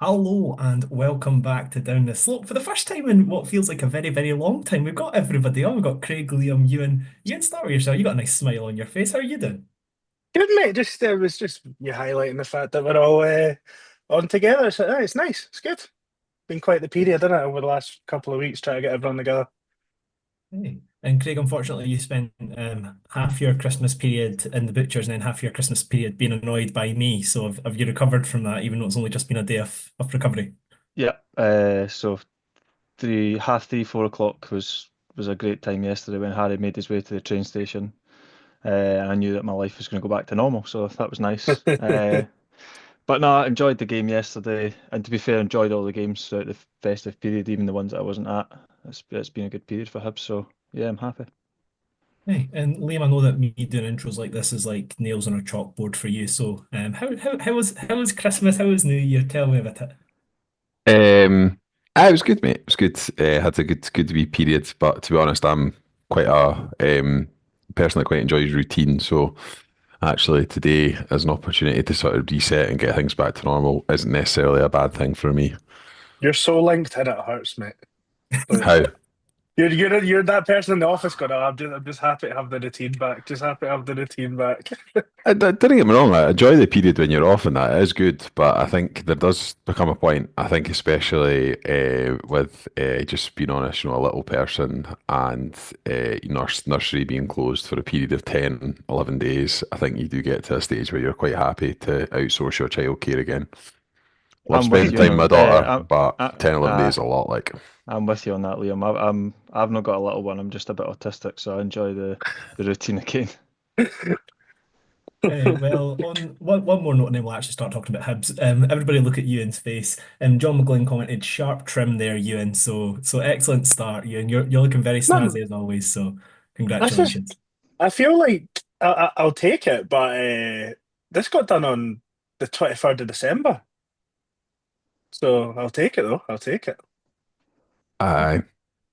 Hello and welcome back to Down the Slope. For the first time in what feels like a very, very long time, we've got everybody on. We've got Craig, Liam, Ewan. Ewan, start with yourself. You got a nice smile on your face. How are you doing? Good mate, just it was just you highlighting the fact that we're all on together. So it's nice, it's good. Been quite the period, hasn't it, over the last couple of weeks trying to get everyone together. Hey. And Craig, unfortunately, you spent half your Christmas period in the butchers and then half your Christmas period being annoyed by me. So have you recovered from that, even though it's only just been a day of recovery? Yeah. So half three, 4 o'clock was a great time yesterday when Harry made his way to the train station. And I knew that my life was going to go back to normal, so that was nice. But no, I enjoyed the game yesterday, and to be fair, enjoyed all the games throughout the festive period, even the ones that I wasn't at. It's been a good period for Hibs, so yeah, I'm happy. Hey, and Liam, I know that me doing intros like this is like nails on a chalkboard for you. So, how was Christmas? How was New Year? Tell me about it. Um, it was good, mate. It was good. Had a good wee period, but to be honest, I'm quite a person that quite enjoys routine. So actually, today as an opportunity to sort of reset and get things back to normal isn't necessarily a bad thing for me. You're so linked in, it hurts, mate. Like, How? you're that person in the office going, oh, I'm just happy to have the routine back. Just happy to have the routine back. Didn't get me wrong. I enjoy the period when you're off, and that is good. But I think there does become a point. I think especially with just being honest, a little person and nursery being closed for a period of 10, 11 days. I think you do get to a stage where you're quite happy to outsource your childcare again. Love I'm with spending you time with on. my daughter, but I, 10, 11 uh, days is a lot. Like, I'm with you on that, Liam. I've not got a little one. I'm just a bit autistic, so I enjoy the routine again. Well, on one more note, and then we'll actually start talking about Hibs. Everybody look at Ewan's face. John McGlynn commented, "Sharp trim there, Ewan." So excellent start, Ewan. You're looking very No, snazzy as always. So that's just. congratulations. I feel like I'll take it, but this got done on the 23rd of December, so I'll take it though. I'll take it. I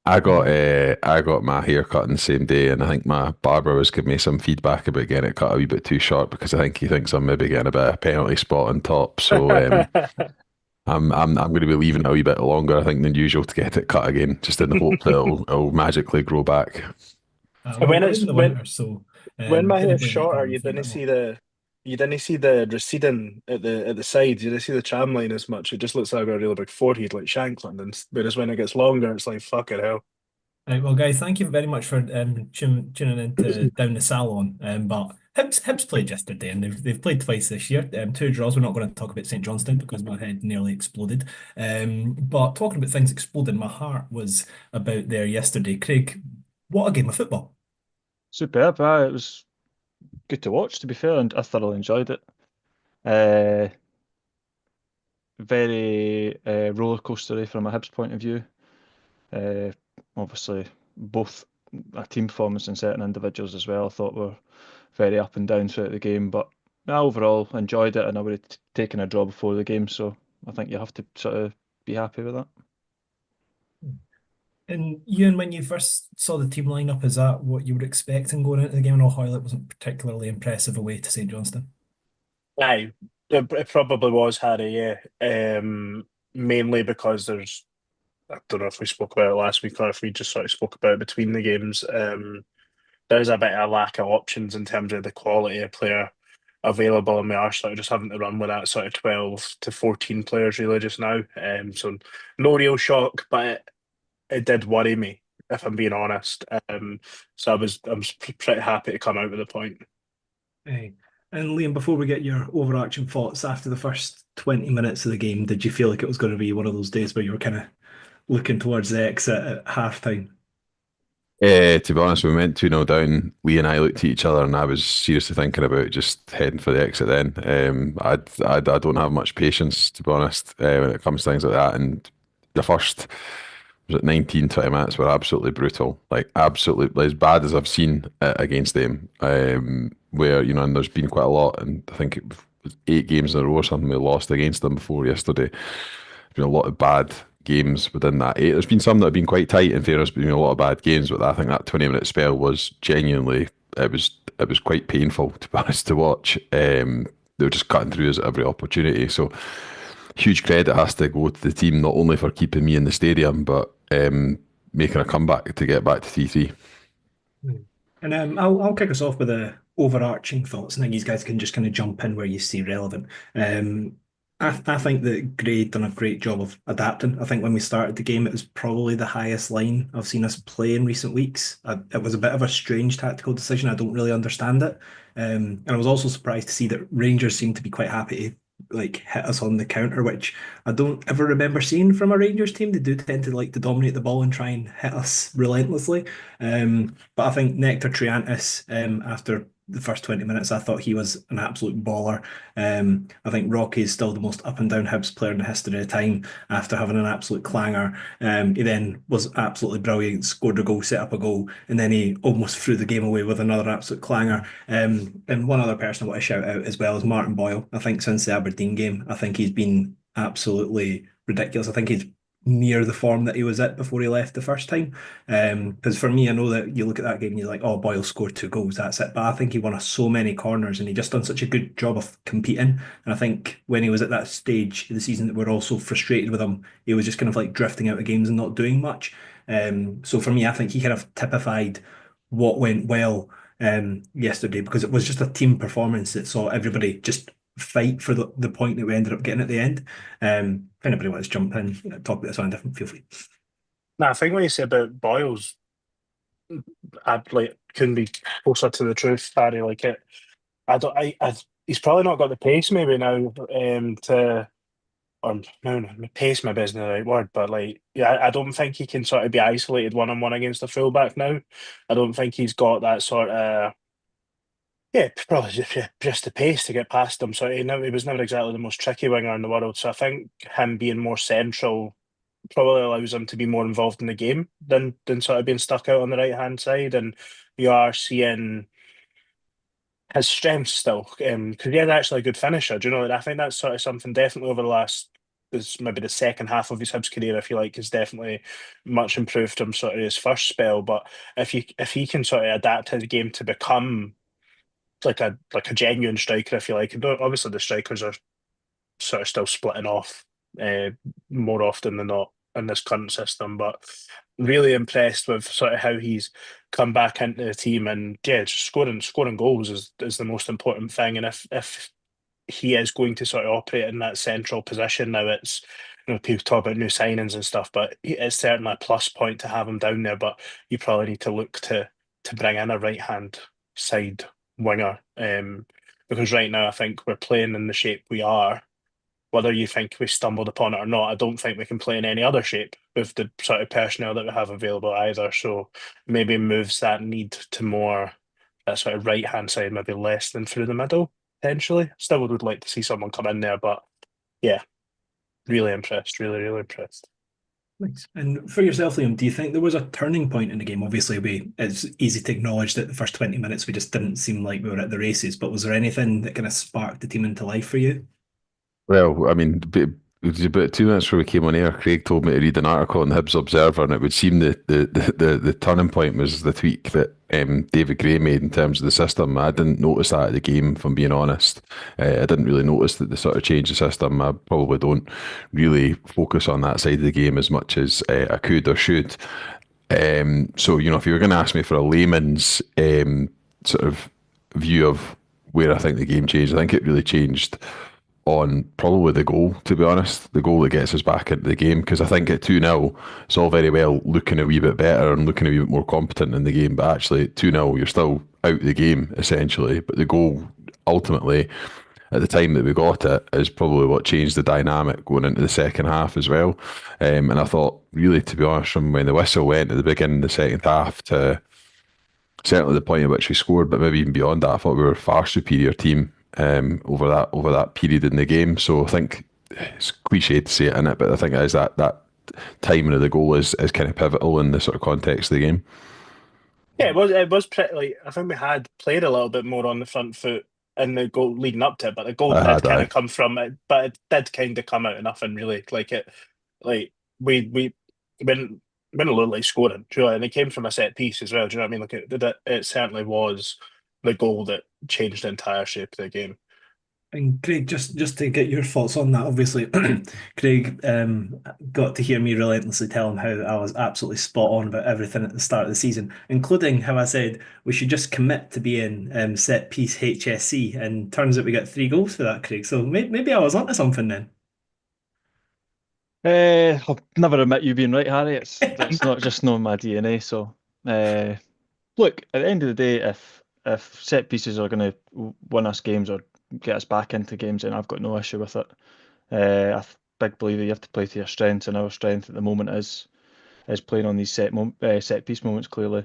I got my hair cut on the same day, and I think my barber was giving me some feedback about getting it cut a wee bit too short because I think he thinks I'm maybe getting a bit of a penalty spot on top. So I'm going to be leaving it a wee bit longer, I think, than usual to get it cut again, just in the hope that it'll magically grow back. Well, when we're it's in the when winter, so When my hair's typically might shorter, grow a wee bit more. you didn't see the receding at the sides. You didn't see the tram line as much. It just looks like I've got a really big forehead like Shankland. And whereas when it gets longer, it's like fucking hell. Right, well, guys, thank you very much for tuning in to Down the Salon. But Hibs played yesterday, and they've played twice this year. Two draws. We're not going to talk about St Johnstone because my head nearly exploded. But talking about things exploding, my heart was about there yesterday. Craig, what a game of football! Superb. It was good to watch, to be fair, and I thoroughly enjoyed it. Uh, very roller coastery from a Hibs point of view. Uh, Obviously, both a team performance and certain individuals as well, I thought were very up and down throughout the game. But overall, enjoyed it, and I would have taken a draw before the game. So I think you have to sort of be happy with that. And Ewan, when you first saw the team lineup, is that what you were expecting going into the game? I know Hoylett wasn't particularly impressive away to St Johnstone. Aye, it probably was Harry. Yeah, mainly because I don't know if we spoke about it last week or if we just sort of spoke about it between the games. There's a bit of a lack of options in terms of the quality of player available, and we are sort of just having to run with that sort of 12 to 14 players really just now. So no real shock, but it did worry me if I'm being honest. So I was pretty happy to come out with a point. Hey. And Liam, before we get your overarching thoughts after the first 20 minutes of the game, did you feel like it was going to be one of those days where you were kind of looking towards the exit at half time? To be honest, when we went 2-0 down, Lee and I looked at each other and I was seriously thinking about just heading for the exit then. I don't have much patience, to be honest, when it comes to things like that. And the first, was it 19, 20 minutes were absolutely brutal. Like, absolutely as bad as I've seen it against them. Where, and there's been quite a lot. And I think it was 8 games in a row or something we lost against them before yesterday. There's been a lot of bad games within that eight. There's been some that have been quite tight. In fairness, been a lot of bad games, but I think that 20-minute spell was genuinely it was quite painful to be honest to watch. They were just cutting through us at every opportunity. So huge credit has to go to the team, not only for keeping me in the stadium, but making a comeback to get back to T3. And I'll kick us off with the overarching thoughts, and then you guys can just kind of jump in where you see relevant. I think that Gray done a great job of adapting. I think when we started the game, it was probably the highest line I've seen us play in recent weeks. It was a bit of a strange tactical decision. I don't really understand it. And I was also surprised to see that Rangers seemed to be quite happy to like hit us on the counter, which I don't ever remember seeing from a Rangers team. They do tend to like to dominate the ball and try and hit us relentlessly. But I think Nectar Triantis, after the first 20 minutes, I thought he was an absolute baller. I think Rocky is still the most up and down Hibs player in the history of time after having an absolute clanger. He then was absolutely brilliant, scored a goal, set up a goal, and then he almost threw the game away with another absolute clanger. And one other person I want to shout out as well is Martin Boyle. I think since the Aberdeen game, I think he's been absolutely ridiculous. I think he's near the form that he was at before he left the first time. Because for me, I know that you look at that game and you're like, oh, Boyle scored 2 goals, that's it. But I think he won us so many corners and he just done such a good job of competing. And I think when he was at that stage of the season that we're all so frustrated with him, he was just kind of like drifting out of games and not doing much. So for me, I think he kind of typified what went well yesterday, because it was just a team performance that saw everybody just fight for the point that we ended up getting at the end. If anybody wants to jump in, talk about this on different, feel free. No, I think what you say about Boyles, I like couldn't be closer to the truth, Harry. Like it, I don't. He's probably not got the pace maybe now to. Or no, pace maybe isn't the right word, but like, yeah, I don't think he can sort of be isolated one on one against a fullback now. I don't think he's got that sort of. Yeah, probably just the pace to get past him. So he was never exactly the most tricky winger in the world. So I think him being more central probably allows him to be more involved in the game than sort of being stuck out on the right hand side. And you are seeing his strengths still, because he is actually a good finisher. Do you know? And I think that's sort of something definitely over the last. Is maybe the second half of his Hibs career, if you like, is definitely much improved from sort of his first spell. But if he can sort of adapt his game to become like a genuine striker, if you like. And obviously, the strikers are sort of still splitting off more often than not in this current system. But really impressed with sort of how he's come back into the team, and yeah, just scoring goals is the most important thing. And if he is going to sort of operate in that central position now, it's people talk about new signings and stuff, but it's certainly a plus point to have him down there. But you probably need to look to bring in a right hand side winger, because right now I think we're playing in the shape we are. Whether you think we stumbled upon it or not, I don't think we can play in any other shape with the sort of personnel that we have available either. So maybe moves that need to more that sort of right hand side, maybe less than through the middle potentially. Still would like to see someone come in there, but yeah, really impressed, really impressed. Nice. And for yourself, Liam, do you think there was a turning point in the game? Obviously, it's easy to acknowledge that the first 20 minutes we just didn't seem like we were at the races, but was there anything that kind of sparked the team into life for you? Well, I mean, it was about 2 minutes before we came on air. Craig told me to read an article in the Hibs Observer, and it would seem the turning point was the tweak that David Gray made in terms of the system. I didn't notice that at the game, if I'm being honest. I didn't really notice that they sort of changed the system. I probably don't really focus on that side of the game as much as I could or should. So, if you were going to ask me for a layman's sort of view of where I think the game changed, I think it really changed on probably the goal, to be honest, the goal that gets us back into the game. Because I think at 2-0, it's all very well looking a wee bit better and looking a wee bit more competent in the game, but actually at 2-0, you're still out of the game, essentially. But the goal, ultimately, at the time that we got it, is probably what changed the dynamic going into the second half as well. And I thought, really, to be honest, from when the whistle went at the beginning of the second half to certainly the point at which we scored, but maybe even beyond that, I thought we were a far superior team over that period in the game. So I think it's cliche to say it in it, but I think it is that timing of the goal is kind of pivotal in the sort of context of the game. Yeah, it was pretty. Like, I think we had played a little bit more on the front foot in the goal leading up to it, but the goal did kind of come from it. But it did kind of come out of nothing, really. Like we went a little like scoring, really, and it came from a set piece as well. Do you know what I mean? Like it certainly was the goal that changed the entire shape of the game. And Craig, just to get your thoughts on that, obviously, Craig got to hear me relentlessly tell him how I was absolutely spot on about everything at the start of the season, including how I said we should just commit to being set piece HSC, and turns out we got 3 goals for that, Craig. So maybe I was onto something then. I'll never admit you being right, Harry. It's not just knowing my DNA. So, look, at the end of the day, if set pieces are going to win us games or get us back into games, then I've got no issue with it. Big believer you have to play to your strengths, and our strength at the moment is playing on these set piece moments clearly.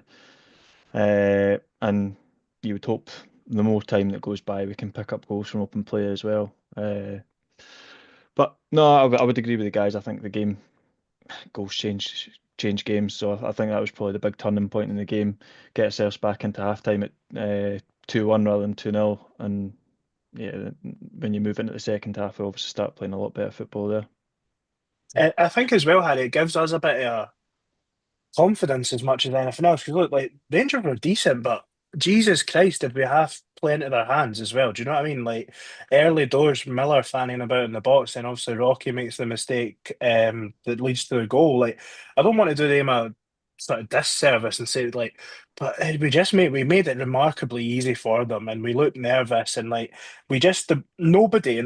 And you would hope the more time that goes by, we can pick up goals from open play as well. But no, I would agree with the guys. I think the game goals change games. So I think that was probably the big turning point in the game. Get ourselves back into halftime at 2-1 rather than 2-0. And yeah, when you move into the second half, we obviously start playing a lot better football there. I think as well, Harry, it gives us a bit of confidence as much as anything else. Because look, like Rangers were decent, but Jesus Christ, did we have play into their hands as well? Do you know what I mean? Like early doors, Miller fanning about in the box, and obviously Rocky makes the mistake that leads to the goal. Like I don't want to do them a sort of disservice and say like, but we made it remarkably easy for them, and we looked nervous and like we just nobody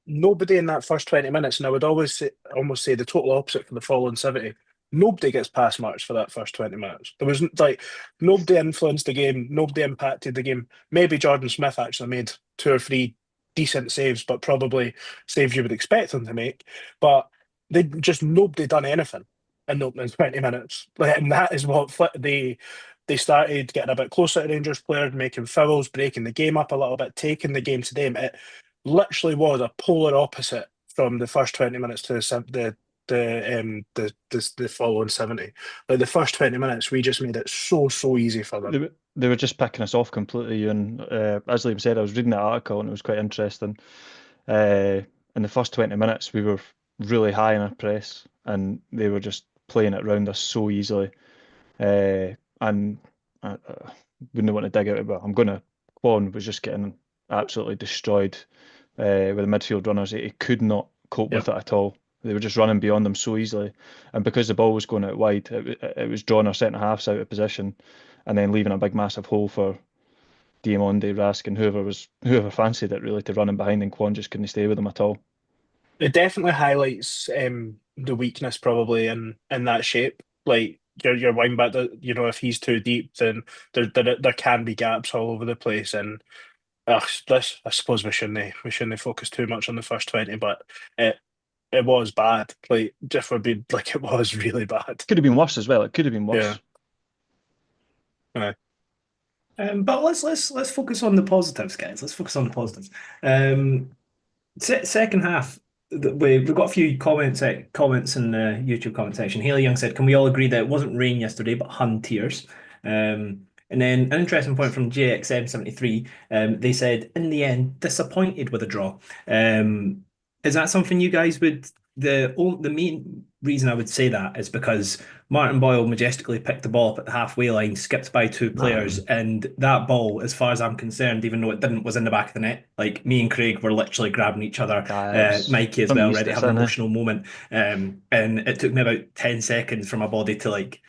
nobody in that first 20 minutes, and I would almost say the total opposite for the following 70. Nobody gets past marks for that first 20 minutes. There was like nobody influenced the game, nobody impacted the game. Maybe Jordan Smith actually made 2 or 3 decent saves, but probably saves you would expect him to make. But they just nobody done anything in the opening 20 minutes. Like, and that is what they started getting a bit closer to Rangers players, making fouls, breaking the game up a little bit, taking the game to them. It literally was a polar opposite from the first 20 minutes to the following 70. Like the first 20 minutes, we just made it so easy for them. They were just picking us off completely. And as Liam said, I was reading that article and it was quite interesting. In the first 20 minutes, we were really high in our press and they were just playing it around us so easily. And I wouldn't want to dig out it, but I'm going to. Kwon was just getting absolutely destroyed with the midfield runners. He could not cope with it at all. They were just running beyond them so easily. And because the ball was going out wide, it was drawing our centre halves out of position and then leaving a big massive hole for Diamonde, Rask, and whoever fancied it really to run in behind, and Kwon just couldn't stay with them at all. It definitely highlights the weakness probably in that shape. Like your wing back, if he's too deep, then there can be gaps all over the place. And this, I suppose we shouldn't focus too much on the first 20, but it was bad. Like just for being like it was really bad. Could have been worse as well. It could have been worse. Yeah. But let's focus on the positives, guys. Let's focus on the positives. Second half, we've got a few comments in the YouTube comment section. Haley Young said, "Can we all agree that it wasn't rain yesterday, but Hun tears?" And then an interesting point from JXM73. They said, "In the end, disappointed with a draw." Is that something you guys would? The main reason I would say that is because Martin Boyle majestically picked the ball up at the halfway line, skipped by 2 players, and that ball, as far as I'm concerned, even though it didn't, was in the back of the net. Like me and Craig were literally grabbing each other, Mikey as well, ready to have an emotional moment. And it took me about 10 seconds for my body to like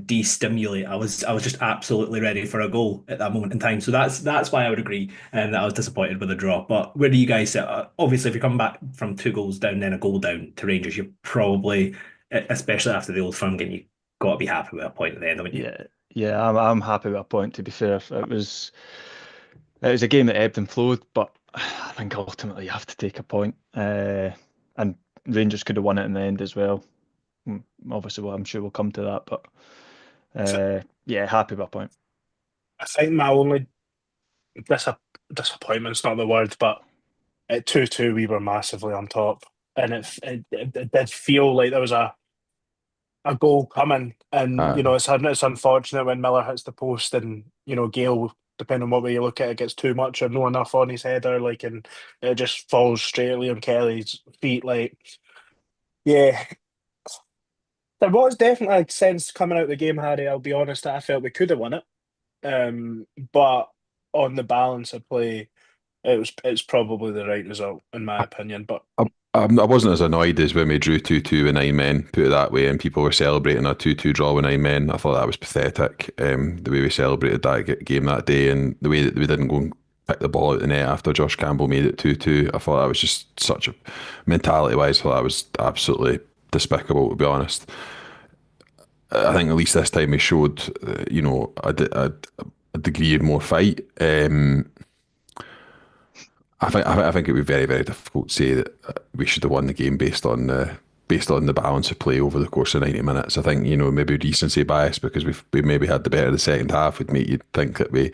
de-stimulate. I was just absolutely ready for a goal at that moment in time. So that's why I would agree that I was disappointed with the draw. But where do you guys sit? Obviously, if you're coming back from 2 goals down, then a goal down to Rangers, you're probably, especially after the Old Firm game, you got to be happy with a point at the end, haven't you? Yeah, I'm happy with a point. To be fair, it was a game that ebbed and flowed, but I think ultimately you have to take a point. And Rangers could have won it in the end as well. Obviously, I'm sure we'll come to that, but happy with a point. I think my only disappointment's not the word, but at 2-2 we were massively on top, and it did feel like there was a goal coming, and it's unfortunate when Miller hits the post, and Gale, depending on what way you look at it, gets too much or no enough on his header, like, and it just falls straight at Liam Kelly's feet. Like, yeah, there was definitely a sense coming out of the game, Harry. I'll be honest, that I felt we could have won it, but on the balance of play, it's probably the right result in my opinion. But I wasn't as annoyed as when we drew 2-2 with 9 men, put it that way, and people were celebrating a 2-2 draw with 9 men. I thought that was pathetic, the way we celebrated that game that day, and the way that we didn't go and pick the ball out the net after Josh Campbell made it 2-2. I thought that was just such a, mentality-wise, I thought that was absolutely despicable, to be honest. I think at least this time we showed, a degree of more fight. I think it would be very, very difficult to say that we should have won the game based on the balance of play over the course of 90 minutes. I think, maybe recency bias because we maybe had the better of the second half would make you think that we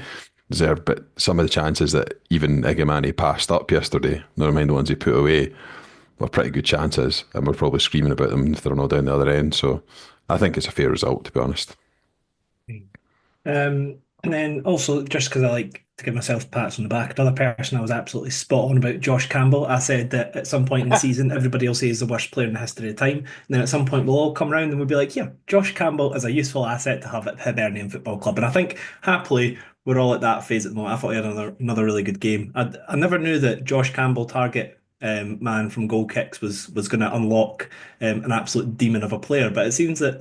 deserved, but some of the chances that even Igamani passed up yesterday, never mind the ones he put away, were pretty good chances, and we're probably screaming about them if they're not down the other end. So I think it's a fair result, to be honest. And then also, just because I like to give myself pats on the back, another person I was absolutely spot on about, Josh Campbell. I said that at some point in the season, everybody will say he's the worst player in the history of time. And then at some point, we'll all come around and we'll be like, yeah, Josh Campbell is a useful asset to have at Hibernian Football Club. And I think, happily, we're all at that phase at the moment. I thought he had another really good game. I never knew that Josh Campbell, target man from goal kicks, was going to unlock an absolute demon of a player, but it seems that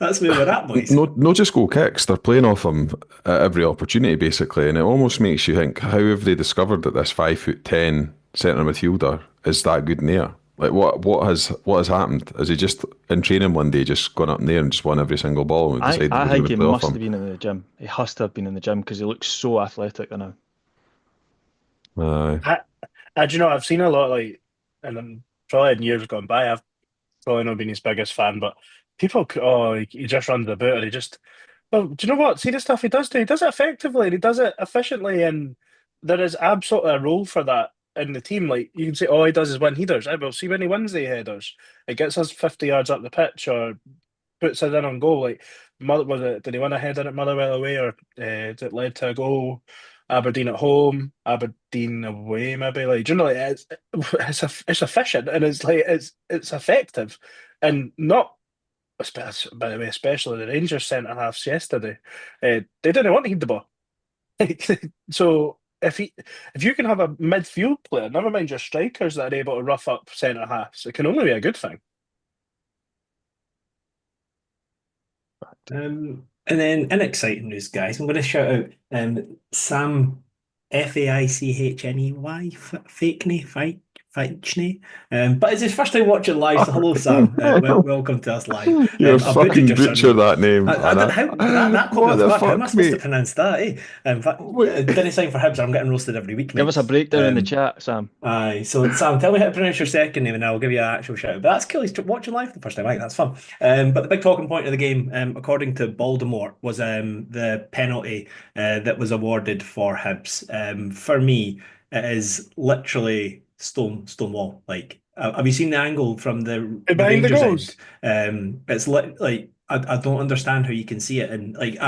that's where we're at, boys. No, just goal kicks. They're playing off him at every opportunity, basically, and it almost makes you think: how have they discovered that this 5'10" centre midfielder is that good in the air? Like, what has happened? Has he just in training one day just gone up in there and just won every single ball and decided I we're think going he to play must off have him? been in the gym. He has to have been in the gym because he looks so athletic now. Do you know, I've seen a lot, like, and I'm probably in years gone by, I've probably not been his biggest fan, but people, he just runs about and he just, well, do you know what? See the stuff he does do? He does it effectively and he does it efficiently, and there is absolutely a role for that in the team. Like, you can say, all he does is win headers. I will see when he wins the headers. It gets us 50 yards up the pitch or puts us in on goal. Like, did he win a header at Motherwell away, or it led to a goal? Aberdeen at home, Aberdeen away, maybe. Like, do you know, like, it's efficient and it's like it's effective, and not. By the way, especially the Rangers centre halves yesterday, they didn't want to heed the ball. So if you can have a midfield player, never mind your strikers that are able to rough up centre halves, it can only be a good thing. And then in exciting news, guys, I'm going to shout out Sam Faichney, Feichne. But it's his first time watching live, so hello, Sam. Welcome to us live. You're I fucking your butcher surname. that name. That caught me What off the guard. How am I fuck, supposed to mate? pronounce that? In fact, didn't sign for Hibs. I'm getting roasted every week, mate. Give us a breakdown in the chat, Sam. Aye, so Sam, tell me how to pronounce your second name, and I'll give you an actual shout out. But that's cool. He's watching live for the first time. Right, that's fun. But the big talking point of the game, according to Baltimore, was the penalty that was awarded for Hibs. For me, it is literally stonewall. Like, have you seen the angle from the Behind the Rangers goals. end? It's like I don't understand how you can see it, and like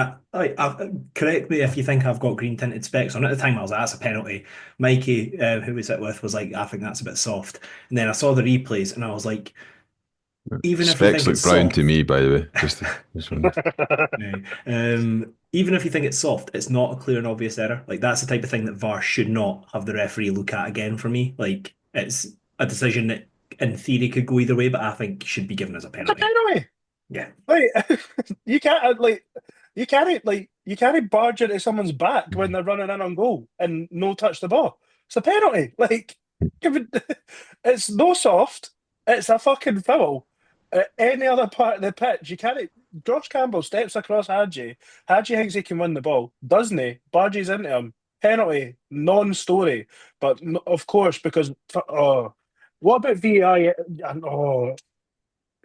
correct me if you think I've got green tinted specs on. At the time, I was like, that's a penalty. Mikey, who was it with, was like, I think that's a bit soft. And then I saw the replays, and I was like, even if you Specs think look it's brown soft, to me, by the way. even if you think it's soft, it's not a clear and obvious error. Like, that's the type of thing that VAR should not have the referee look at again for me. Like, it's a decision that in theory could go either way, but I think should be given as a It's a penalty. penalty. Yeah. Like, you can't barge into someone's back when they're running in on goal and no touch the ball. It's a penalty. Like, it's no soft. It's a fucking foul. At any other part of the pitch, you can't. Josh Campbell steps across Hadji. Hadji thinks he can win the ball, doesn't he? Barges into him. Penalty, non-story. But of course, because what about VAR? Oh,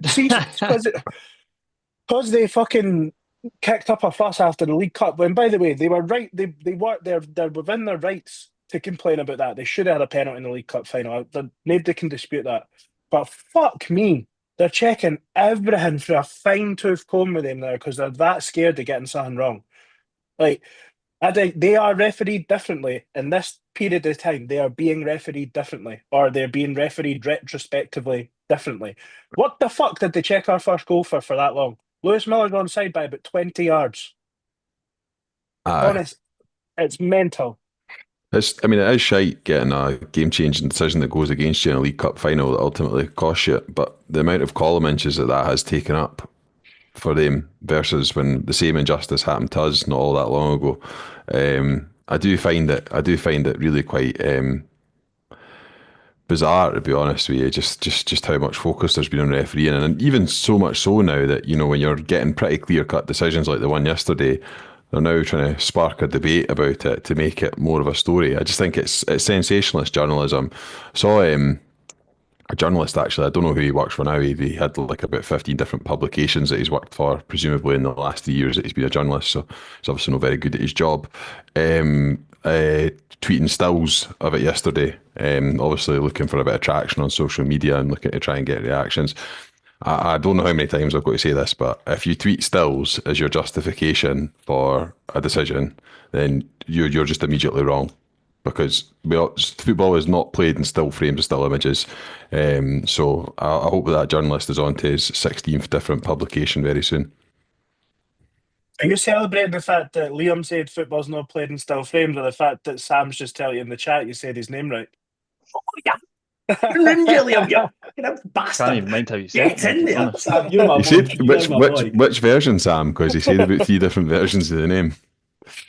see, because they fucking kicked up a fuss after the League Cup. When, by the way, they were right. They're within their rights to complain about that. They should have had a penalty in the League Cup final. Nobody can dispute that. But fuck me, they're checking everything through a fine tooth comb with them now because they're that scared of getting something wrong. Like, I think they are refereed differently in this period of time. They are being refereed differently, or they're being refereed retrospectively differently. What the fuck did they check our first goal for that long? Lewis Miller's onside by about 20 yards. Aye. Honest, it's mental. I mean, it is shite getting a game-changing decision that goes against you in a League Cup final that ultimately costs you. But the amount of column inches that has taken up for them versus when the same injustice happened to us not all that long ago, I do find it really quite bizarre, to be honest with you. Just how much focus there's been on refereeing, and even so much so now that when you're getting pretty clear-cut decisions like the one yesterday, they're now trying to spark a debate about it to make it more of a story. I just think it's sensationalist journalism. I saw a journalist, actually, I don't know who he works for now. He had like about 15 different publications that he's worked for, presumably in the last 3 years that he's been a journalist, so he's obviously not very good at his job. Tweeting stills of it yesterday, obviously looking for a bit of traction on social media and looking to try and get reactions. I don't know how many times I've got to say this, but if you tweet stills as your justification for a decision, then you're just immediately wrong, because football is not played in still frames of still images. So I hope that journalist is on to his 16th different publication very soon. Are you celebrating the fact that Liam said football's not played in still frames, or the fact that Sam's just telling you in the chat you said his name right? Oh, yeah. You're an ninja, Liam, you bastard. Can't even mind how you said it. Get in there. honest. Sam, you're my You boy. said You're my boy. which version, Sam? Because he said about 3 different versions of the name.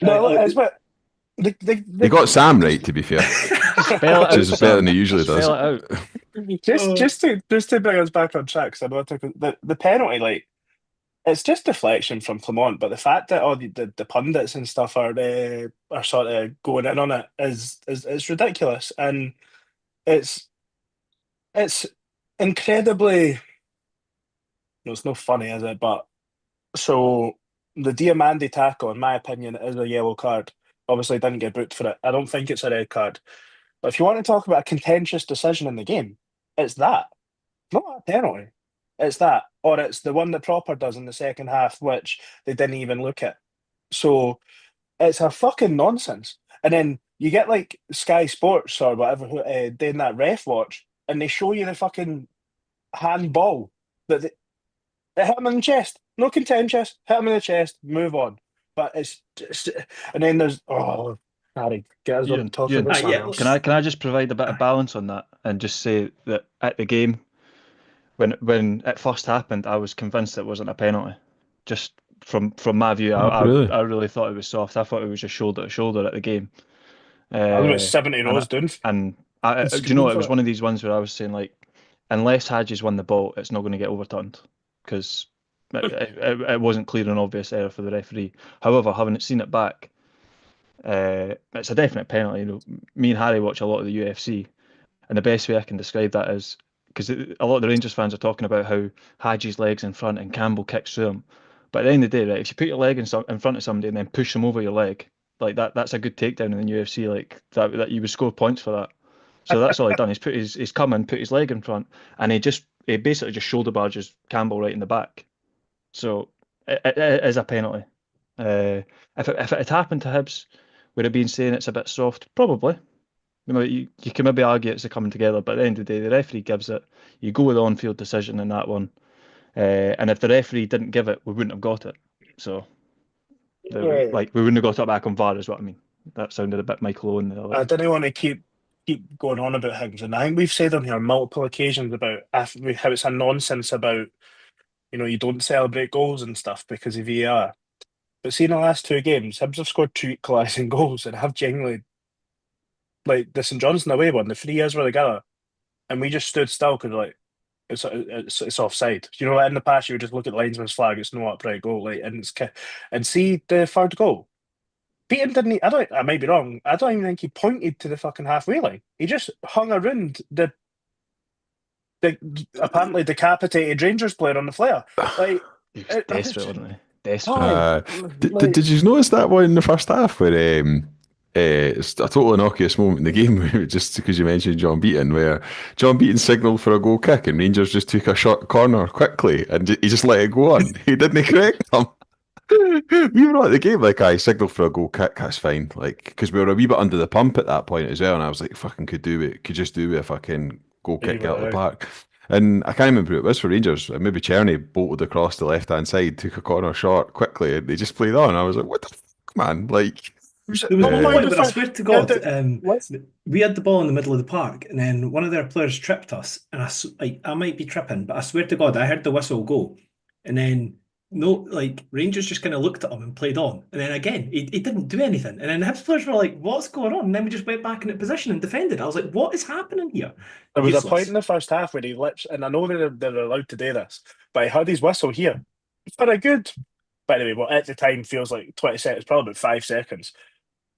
No, it's what He got Sam right, to be fair, Spell it which is out, better than Sam. he usually does. Spell it out. just to bring us back on track, because I know I took the penalty, like, it's just deflection from Clement, but the fact that all the pundits and stuff are sort of going in on it is ridiculous, and it's incredibly. No, it's not funny, is it? But so the Diamandi tackle, in my opinion, is a yellow card. Obviously, didn't get booked for it. I don't think it's a red card. But if you want to talk about a contentious decision in the game, it's that. Not a penalty. It's that. Or it's the one that Proper does in the second half, which they didn't even look at. So it's a fucking nonsense. And then you get like Sky Sports or whatever doing that ref watch, and they show you the fucking handball that they hit him in the chest. No contentious. Hit him in the chest. Move on. But it's just, and then there's Harry, get us on talking about something else. Can I just provide a bit of balance on that and just say that at the game, when it first happened, I was convinced it wasn't a penalty. Just from my view, Really? I really thought it was soft. I thought it was just shoulder to shoulder at the game. I was about 70 rows down. And do you know, it was one of these ones where I was saying, like, unless Hadji's won the ball, it's not going to get overturned, because it wasn't clear and obvious error for the referee. However, having seen it back, it's a definite penalty. You know, me and Harry watch a lot of the UFC, and the best way I can describe that is, because a lot of the Rangers fans are talking about how Hadji's legs in front and Campbell kicks through him. But at the end of the day, right, if you put your leg in front of somebody and then push them over your leg, like that's a good takedown in the UFC. Like that you would score points for that. So that's all he's done. He's come and put his leg in front, and he basically just shoulder barges Campbell right in the back. So it is a penalty. If it had happened to Hibs, would it been saying it's a bit soft? Probably. You know, you can maybe argue it's a coming together, but at the end of the day, the referee gives it. You go with the on-field decision in that one, and if the referee didn't give it, we wouldn't have got it. So, we wouldn't have got it back on VAR, is what I mean. That sounded a bit Michael Owen there. I didn't want to keep going on about Higgs, and I think we've said on here multiple occasions about how it's a nonsense about, you know, you don't celebrate goals and stuff because of VAR. But see, in the last 2 games, Hibs have scored 2 equalising goals and have genuinely, like the St Johnstone away one, the 3 years were together, and we just stood still because like it's offside. You know, like in the past you would just look at the linesman's flag, it's no upright goal, like, and see the third goal. Beaton didn't. I might be wrong. I don't even think he pointed to the fucking halfway line. He just hung around the apparently decapitated Rangers player on the flare. Like, he was desperate, wasn't he? Desperate. Did you notice that one in the first half where it's a total innocuous moment in the game, just because you mentioned John Beaton, where John Beaton signalled for a goal kick and Rangers just took a short corner quickly and he just let it go on. He didn't correct them. We were at the game like, I signalled for a goal kick, that's fine. Like, because we were a wee bit under the pump at that point as well, and I was like, fucking could just do it if I can goal kick out of the park. And I can't remember who it was for Rangers. Maybe Czerny bolted across the left hand side, took a corner shot quickly, and they just played on. I was like, what the fuck, man? Like, There was Oh one my point where I God, swear to God, what? we had the ball in the middle of the park, and then one of their players tripped us, and I might be tripping, but I swear to God, I heard the whistle go, and then no, like Rangers just kind of looked at him and played on, and then again, he didn't do anything, and then the Hibs players were like, "What's going on?" And then we just went back into position and defended. I was like, "What is happening here?" There was a point Useless. in the first half where he lips, and I know they're allowed to do this, but he had his whistle here for a good, by the way, what at the time feels like 20 seconds, probably about 5 seconds,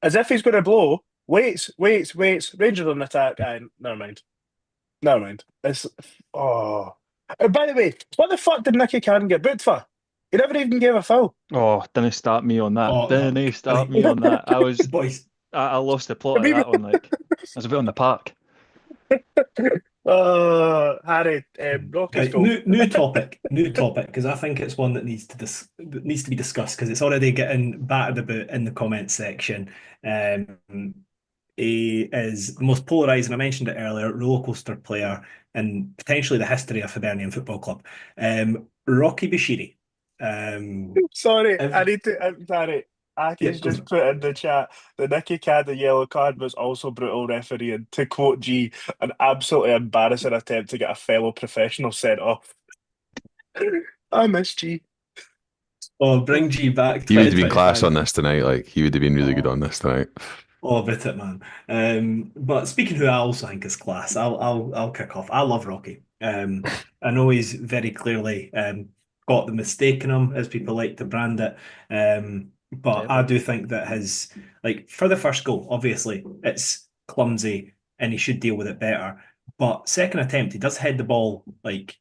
as if he's going to blow. Waits. Rangers on attack, and never mind. It's oh. And by the way, what the fuck did Nicky Cannon get booked for? He never even gave a foul. Oh, didn't start me on that. Oh, Didn't start me on that. boys. I lost the plot I of mean, that one. Like, I was a bit on the park. Harry, Rocky's Right, goal. new topic, because I think it's one that needs to be discussed because it's already getting battered about in the comments section. He is the most polarising. I mentioned it earlier. Roller coaster player and potentially the history of Hibernian Football Club. Rocky Bashiri. Sorry, I Ev- need to. Sorry, yeah, Aki's go for just it. put in the chat the Nicky Cannon yellow card was also brutal refereeing. To quote G, an absolutely embarrassing attempt to get a fellow professional sent off. I miss G. Oh, bring G back He would have been class 2025. on this tonight. Like he would have been really good Oh, on this tonight. all about it, man. But speaking who I also think is class, I'll kick off. I love Rocky. I know he's very clearly got the mistake in him, as people like to brand it. But I Terrible. do think that his like for the first goal, obviously it's clumsy and he should deal with it better. But second attempt, he does head the ball like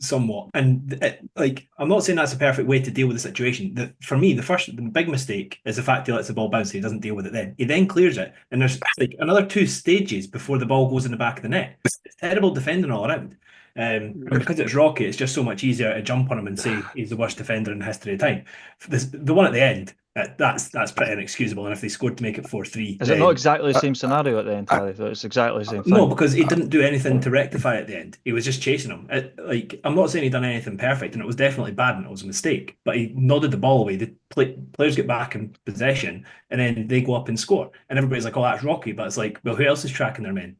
somewhat. And like, I'm not saying that's a perfect way to deal with the situation. For me, the big mistake is the fact he lets the ball bounce. He doesn't deal with it then. He then clears it, and there's like another two stages before the ball goes in the back of the net. It's terrible defending all around. And because it's Rocky, it's just so much easier to jump on him and say he's the worst defender in the history of time. The one at the end, that's pretty inexcusable. And if they scored to make it 4-3, Is it not then exactly the I, same scenario at the end, I, Harry? Though it's exactly the same no, thing. because he didn't do anything to rectify it at the end. He was just chasing him. I'm not saying he done anything perfect, and it was definitely bad, and it was a mistake. But he nodded the ball away. The players get back in possession, and then they go up and score. And everybody's like, "Oh, that's Rocky." But it's like, well, who else is tracking their men?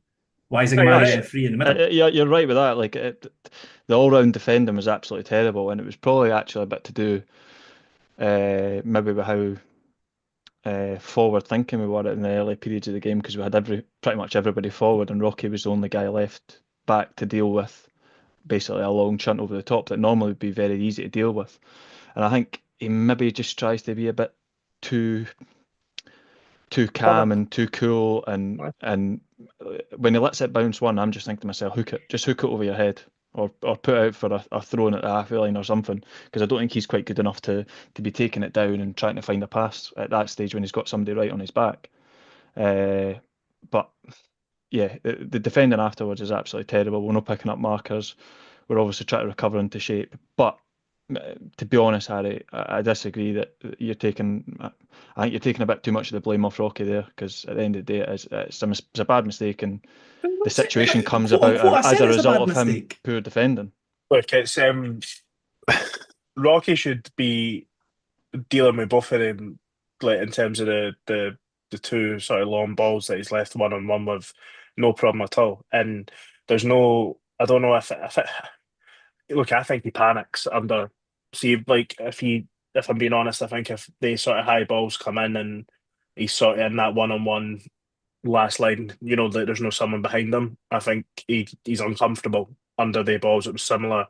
Why is Oh, you're Mari right. then free in the middle? Yeah, you're right with that. Like the all-round defending was absolutely terrible, and it was probably actually a bit to do maybe with how forward thinking we were in the early periods of the game because we had pretty much everybody forward, and Rocky was the only guy left back to deal with basically a long chunt over the top that normally would be very easy to deal with. And I think he maybe just tries to be a bit too Clever. calm and too cool, and when he lets it bounce one, I'm just thinking to myself, just hook it over your head, or put it out for a throw in at the halfway line or something, because I don't think he's quite good enough to be taking it down and trying to find a pass at that stage when he's got somebody right on his back. But yeah, the defending afterwards is absolutely terrible. We're not picking up markers. We're obviously trying to recover into shape, but to be honest, Harry, I disagree that you're taking. I think you're taking a bit too much of the blame off Rocky there, because at the end of the day, it's a bad mistake, and the situation comes Quote unquote, I about as said a it's a result bad of him mistake. poor defending. Look, it's Rocky should be dealing with both of them, like in terms of the two sort of long balls that he's left one on one with, no problem at all. And there's no, I don't know look, I think he panics under. See, like if I'm being honest, I think if they sort of high balls come in and he's sort of in that one on one last line, that there's no someone behind him, I think he's uncomfortable under the balls. It was similar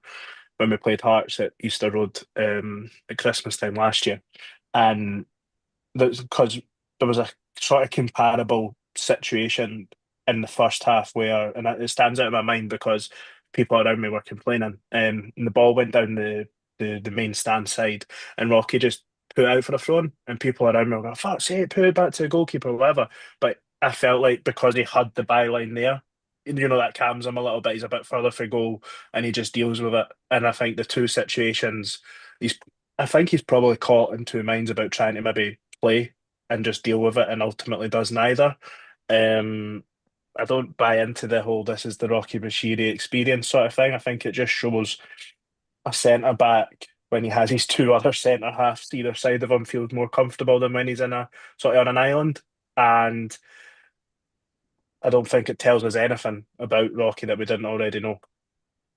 when we played Hearts at Easter Road at Christmas time last year, and that's because there was a sort of comparable situation in the first half where, and it stands out in my mind because people around me were complaining, and the ball went down the main stand side, and Rocky just put out for a throw, and people around me were going, "Fuck's sake, put it back to the goalkeeper," or whatever. But I felt like because he had the byline there, that calms him a little bit. He's a bit further for goal, and he just deals with it. And I think the two situations, I think he's probably caught in two minds about trying to maybe play and just deal with it, and ultimately does neither. Um, I don't buy into the whole "this is the Rocky Bashiri experience" sort of thing. I think it just shows a centre back when he has his two other centre halves either side of him, feels more comfortable than when he's in a sort of on an island. And I don't think it tells us anything about Rocky that we didn't already know.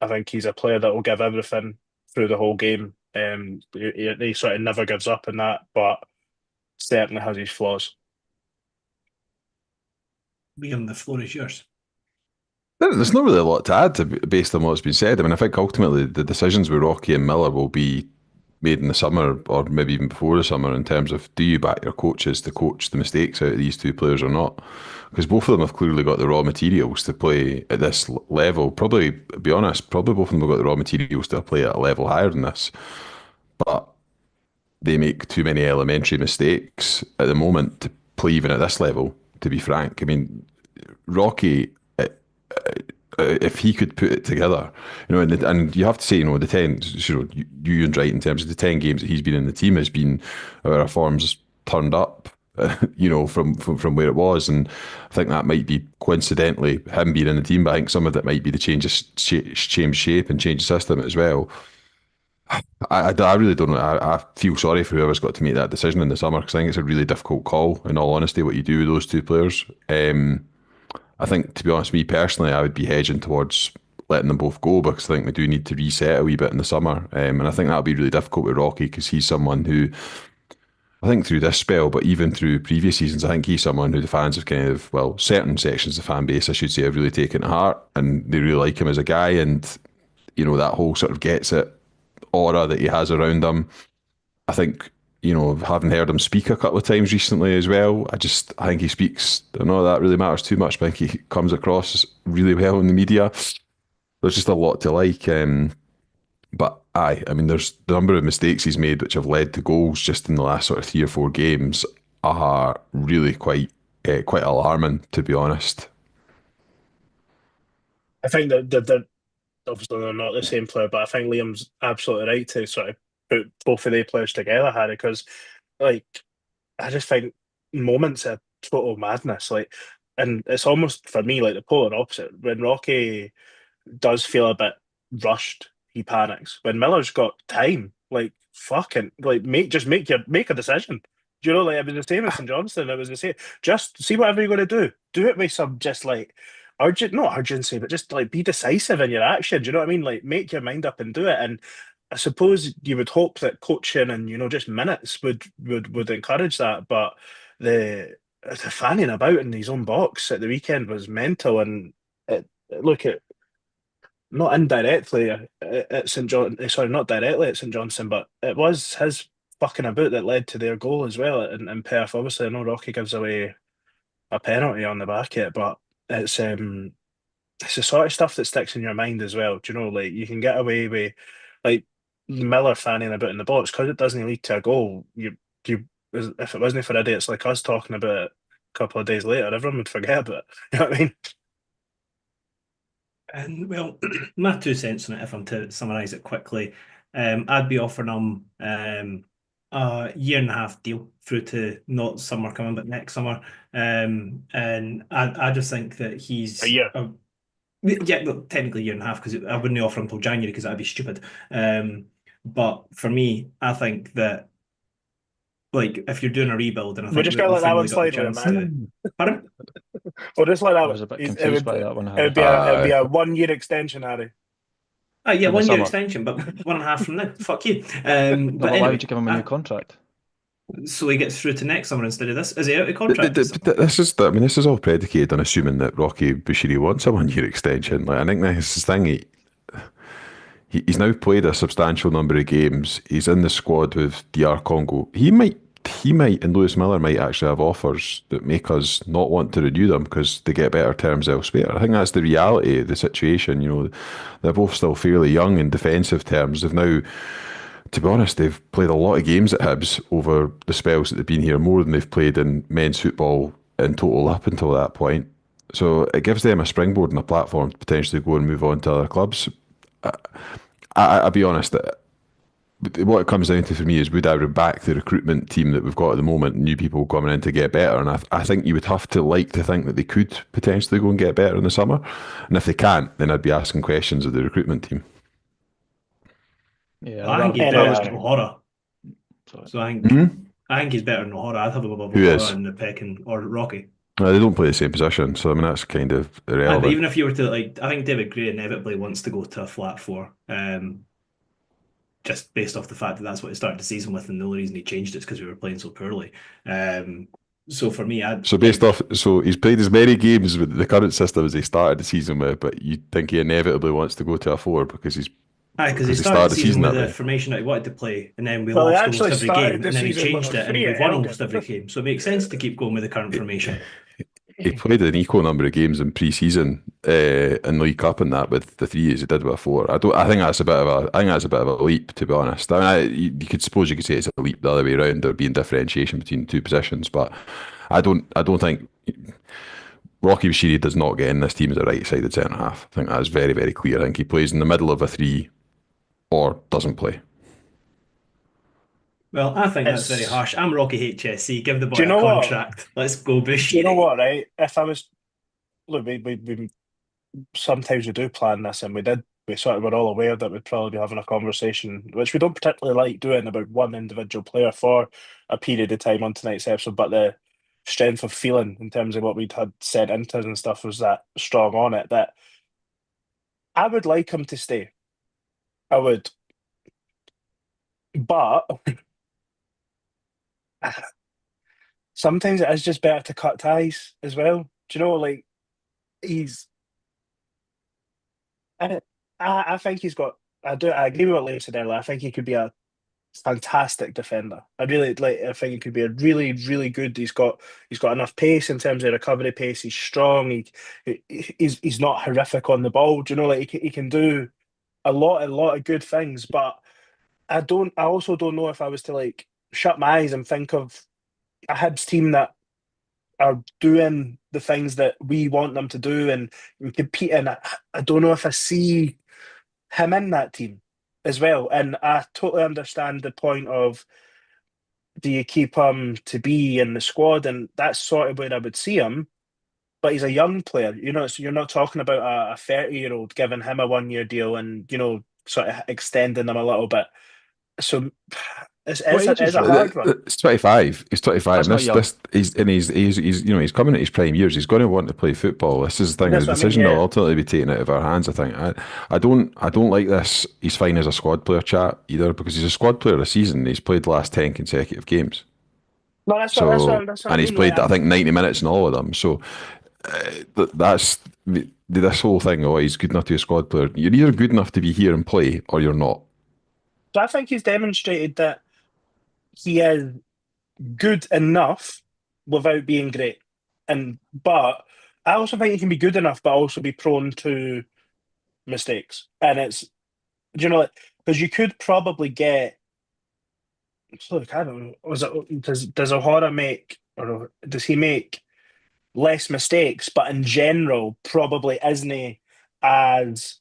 I think he's a player that will give everything through the whole game. He sort of never gives up in that, but certainly has his flaws. Liam, the floor is yours. There's not really a lot to add based on what's been said. I mean, I think ultimately the decisions with Rocky and Miller will be made in the summer or maybe even before the summer in terms of do you back your coaches to coach the mistakes out of these two players or not? Because both of them have clearly got the raw materials to play at this level. Probably, to be honest, probably both of them have got the raw materials to play at a level higher than this. But they make too many elementary mistakes at the moment to play even at this level, to be frank. I mean, Rocky, if he could put it together, and you have to say, the 10, you and right in terms of the 10 games that he's been in the team has been our form's turned up, from where it was, and I think that might be coincidentally him being in the team, but I think some of it might be the change shape and change of system as well. I really don't know. I feel sorry for whoever's got to make that decision in the summer because I think it's a really difficult call, in all honesty, what you do with those two players. I think, to be honest, me personally, I would be hedging towards letting them both go because I think we do need to reset a wee bit in the summer. And I think that'll be really difficult with Rocky because he's someone who, I think through this spell, but even through previous seasons, I think he's someone who the fans have certain sections of the fan base, I should say, have really taken to heart and they really like him as a guy. And, that whole sort of gets it aura that he has around him. I think, having heard him speak a couple of times recently as well, I think he speaks, I don't know that really matters too much, but I think he comes across really well in the media. There's just a lot to like. But I mean, there's the number of mistakes he's made which have led to goals just in the last sort of 3 or 4 games are really quite alarming, to be honest. I think that obviously they're not the same player, but I think Liam's absolutely right to sort of put both of the players together, Harry, because I just think moments of total madness, and it's almost for me like the polar opposite. When Rocky does feel a bit rushed, he panics. When Miller's got time, make a decision. Do you know, it was the same as St Johnstone. It was the same. Just see whatever you're going to do. Do it with some just not urgency, but just be decisive in your action. Do you know what I mean? Make your mind up and do it. And I suppose you would hope that coaching and just minutes would encourage that. But the fanning about in his own box at the weekend was mental. And not indirectly at St John, sorry, not directly at St Johnstone, but it was his fucking about that led to their goal as well in Perth. Obviously, I know Rocky gives away a penalty on the back of it, but it's the sort of stuff that sticks in your mind as well. Do you know, you can get away with Miller fanning about in the box because it doesn't lead to a goal. You if it wasn't for idiots like us talking about it a couple of days later, everyone would forget about it. You know what I mean? And well, my 2 cents on it, if I'm to summarise it quickly, I'd be offering him a 1.5 deal through to not summer coming, but next summer. And I just think that he's A year. Yeah, well, technically 1.5 because I wouldn't offer him until January because that'd be stupid. But for me, I think that if you're doing a rebuild, and I think we're just going to let that one slide for a minute. Pardon? We'll just let that. I was a bit confused by that one. It would be a 1-year extension, Harry. Yeah, 1-year extension, but 1.5 from now. Fuck you. But anyway, why would you give him a new contract? So he gets through to next summer instead of this. Is he out of contract? This is all predicated on assuming that Rocky Bashiri wants a 1-year extension. I think that's his thing. He's now played a substantial number of games. He's in the squad with DR Congo. He might, and Lewis Miller might actually have offers that make us not want to renew them because they get better terms elsewhere. I think that's the reality of the situation. They're both still fairly young in defensive terms. They've now, to be honest, they've played a lot of games at Hibs over the spells that they've been here, more than they've played in men's football in total up until that point. So it gives them a springboard and a platform to potentially go and move on to other clubs. I'll be honest, what it comes down to for me is would I back the recruitment team that we've got at the moment, new people coming in to get better, and I think you would have to like to think that they could potentially go and get better in the summer, and if they can't, then I'd be asking questions of the recruitment team. Yeah, I think he's Anyway, better than O'Hara. sorry. So Hmm? I think he's better than O'Hara. I'd have him above Who O'Hara is? and the Peckin or Rocky. They don't play the same position, so I mean that's kind of But irrelevant. even if you were to I think David Gray inevitably wants to go to a flat four. Just based off the fact that that's what he started the season with, and the only reason he changed it is because we were playing so poorly. So for me, So he's played as many games with the current system as he started the season with, but you think he inevitably wants to go to a 4 because because he he started the season with that the way. formation that he wanted to play, and then we Well, he lost actually almost every started game, the and then he season with changed a it, and 3 we've at won Elgin. almost every game. So it makes sense to keep going with the current formation. He played an equal number of games in pre-season in League Cup and that with the 3 as he did with a 4. I think that's a bit of a leap, to be honest. I mean, you could say it's a leap the other way around, there being differentiation between the two positions, but I don't think Rocky Bashiri does not get in this team as a right-sided centre half. I think that's very, very clear. I think he plays in the middle of a 3 or doesn't play. Well, I think that's very It's, harsh. I'm Rocky HSC. Give the do boy you a know what? contract. Let's go, Do you know Bashiri. what, right? If I was, look, we sometimes we do plan this, and we sort of were all aware that we'd probably be having a conversation, which we don't particularly like doing, about one individual player for a period of time on tonight's episode, but the strength of feeling in terms of what we'd had said into and stuff was that strong on it that I would like him to stay. I would. But sometimes it is just better to cut ties as well. Do you know, like, he's I, I think he's got. I agree with what Liam said earlier. I think he could be a fantastic defender. I really like. I think he could be a really, really good. He's got enough pace in terms of recovery pace. He's strong. He's not horrific on the ball. Do you know, like he can do a lot of good things. But I don't. I also don't know if I was to like shut my eyes and think of a Hibs team that are doing the things that we want them to do and competing. I don't know if I see him in that team as well. And I totally understand the point of, do you keep him to be in the squad? And that's sort of where I would see him. But he's a young player, so you're not talking about a 30-year-old giving him a 1 year deal and, sort of extending him a little bit. So What age it's is a Rocky? hard one. It's 25. He's 25. That's not young. He's coming at his prime years. He's going to want to play football. This is the thing. That's The what I mean, decision will yeah. ultimately be taken out of our hands. I think. I don't like this. He's fine as a squad player chat either, because he's a squad player this season. He's played the last 10 consecutive games. No, that's what I And he's mean. played, Like, I think, 90 minutes in all of them. So that's this whole thing. Oh, he's good enough to be a squad player. You're either good enough to be here and play, or you're not. so I think he's demonstrated that he is good enough without being great. But I also think he can be good enough, but also be prone to mistakes. And it's, because you could probably get. So look, I don't know. Does O'Hara make, or does he make less mistakes? But in general, probably isn't as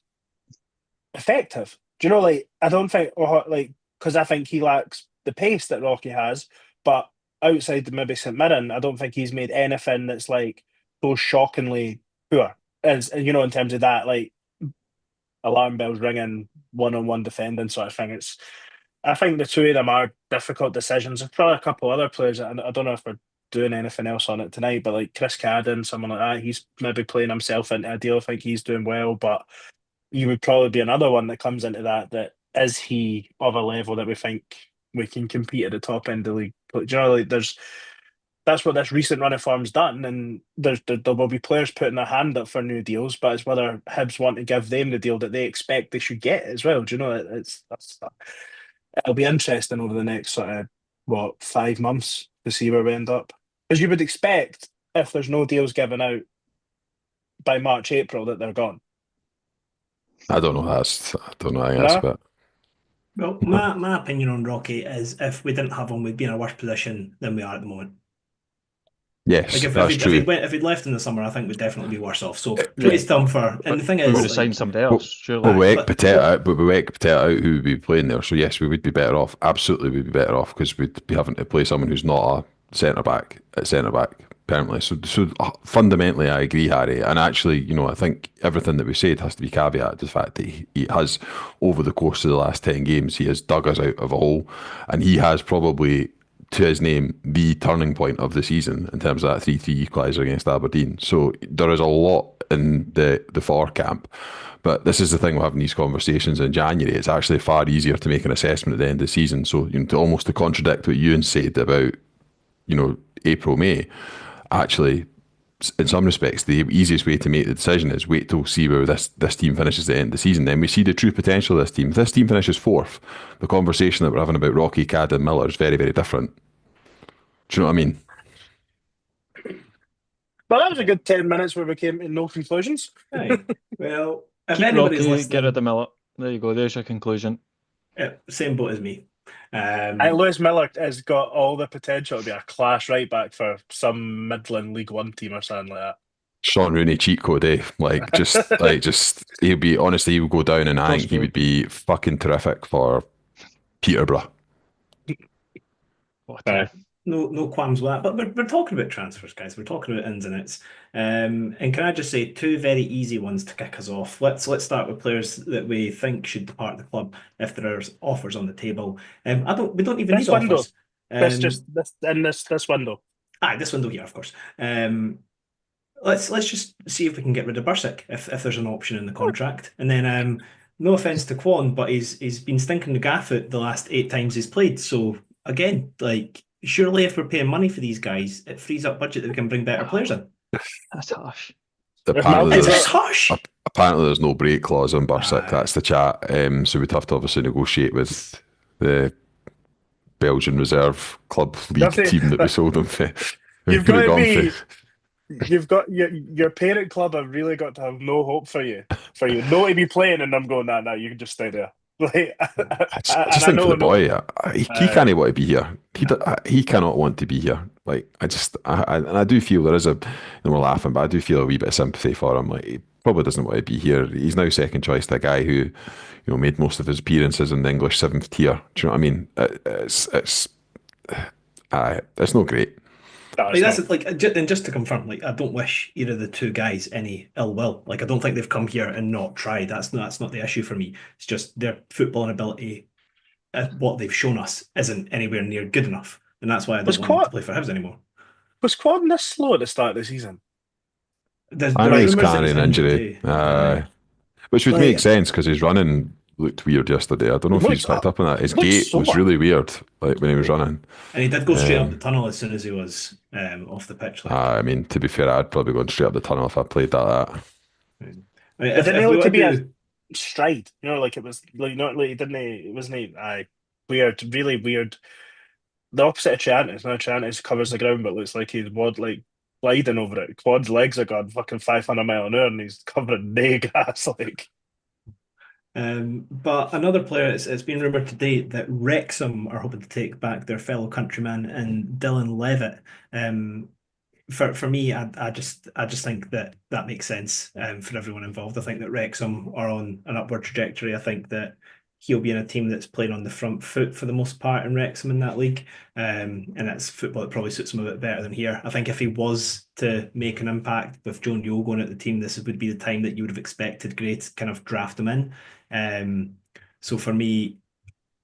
effective. Do you know? Like, I don't think O'Hara, like, because I think he lacks the pace that Rocky has. But outside maybe St Mirren, I don't think he's made anything that's like so shockingly poor. As in terms of that, like, alarm bells ringing, one-on-one defending sort of thing. I think the two of them are difficult decisions. There's probably a couple other players. I don't know if we're doing anything else on it tonight, but like Chris Cadden, someone like that, he's maybe playing himself into a deal. I think he's doing well, but you would probably be another one that comes into that is he of a level that we think we can compete at the top end of the league. But generally, that's what this recent run of form's done, and there will be players putting their hand up for new deals, but it's whether Hibs want to give them the deal that they expect they should get as well. Do you know? It'll be interesting over the next sort of 5 months to see where we end up, because you would expect if there's no deals given out by March, April, that they're gone. I don't know. I think No? that's a bit. Well, my opinion on Rocky is if we didn't have him, we'd be in a worse position than we are at the moment. Yes, Like that's true. if he'd left in the summer, I think we'd definitely be worse off. So Yeah. praise to him for. And the thing We would is, have signed somebody else, surely. Well, we but- Pateta out who would be playing there. So yes, we would be better off. Absolutely, we'd be better off, because we'd be having to play someone who's not a centre back at centre back permanently. So fundamentally, I agree, Harry. And actually, I think everything that we said has to be caveated to the fact that he has, over the course of the last 10 games, he has dug us out of a hole, and he has probably, to his name, the turning point of the season in terms of that 3-3 equaliser against Aberdeen. So there is a lot in the for camp. But this is the thing with having these conversations in January. It's actually far easier to make an assessment at the end of the season. So to contradict what Ewan said about April, May, actually, in some respects, the easiest way to make the decision is wait till see where this team finishes at the end of the season. Then we see the true potential of this team. If this team finishes fourth, the conversation that we're having about Rocky, Cad and Miller is very, very different. Do you know what I mean? Well, that was a good 10 minutes where we came to no conclusions. Aye. Well, if Keep anybody's Rocky, listening, get rid of Miller. There you go. There's your conclusion. same boat as me. Lewis Miller has got all the potential to be a class right back for some Midland League One team or something like that. Sean Rooney cheat code, eh? He'll be, honestly, he would go down, and I think he would be fucking terrific for Peterborough. No qualms with that. But we're talking about transfers, guys. We're talking about ins and outs. And can I just say two very easy ones to kick us off? Let's start with players that we think should depart the club if there are offers on the table. We don't even This need window. offers. This window. This window here, of course. Let's just see if we can get rid of Bursic if there's an option in the contract. And then no offense to Quan, but he's been stinking the gaff out the last 8 times he's played. So again, surely if we're paying money for these guys, it frees up budget that we can bring better players in. That's harsh. Apparently It's harsh. Apparently there's no break clause on Bursic. That's the chat. So we'd have to obviously negotiate with the Belgian reserve club league team that we sold him for. You've got to be. You've got your parent club have really got to have no hope for you. No to be playing, and I'm going, nah, you can just stay there. I just think for the boy, he can't want to be here. He cannot want to be here. I do feel there is we're laughing, but I do feel a wee bit of sympathy for him. He probably doesn't want to be here. He's now second choice to a guy who, made most of his appearances in the English 7th tier. Do you know what I mean? It's not great. And just to confirm, I don't wish either of the two guys any ill will. I don't think they've come here and not tried. That's not the issue for me. It's just their footballing ability, what they've shown us, isn't anywhere near good enough, and that's why I don't want them to play for Hibs anymore. Was Quad this slow at the start of the season? I know he's carrying an injury, which would make sense because his running looked weird yesterday. I don't know if he's picked up on that. His gait was really weird, when he was running. And he did go straight up the tunnel as soon as he was off the pitch. I mean, to be fair, I'd probably gone straight up the tunnel if I played that. It didn't look to be a stride, it was it wasn't weird, really weird. The opposite of Chantis. Now Chantis covers the ground, but looks like he's gliding over it. Quad's legs are gone fucking 500 mile an hour, and he's covering no grass. But another player, it's been rumoured today that Wrexham are hoping to take back their fellow countryman and Dylan Levitt. For me, I just think that makes sense for everyone involved. I think that Wrexham are on an upward trajectory. I think that he'll be in a team that's playing on the front foot for the most part in Wrexham in that league. And that's football that probably suits him a bit better than here. I think if he was to make an impact with Joan Yeo going at the team, this would be the time that you would have expected Gray to kind of draft him in. So for me,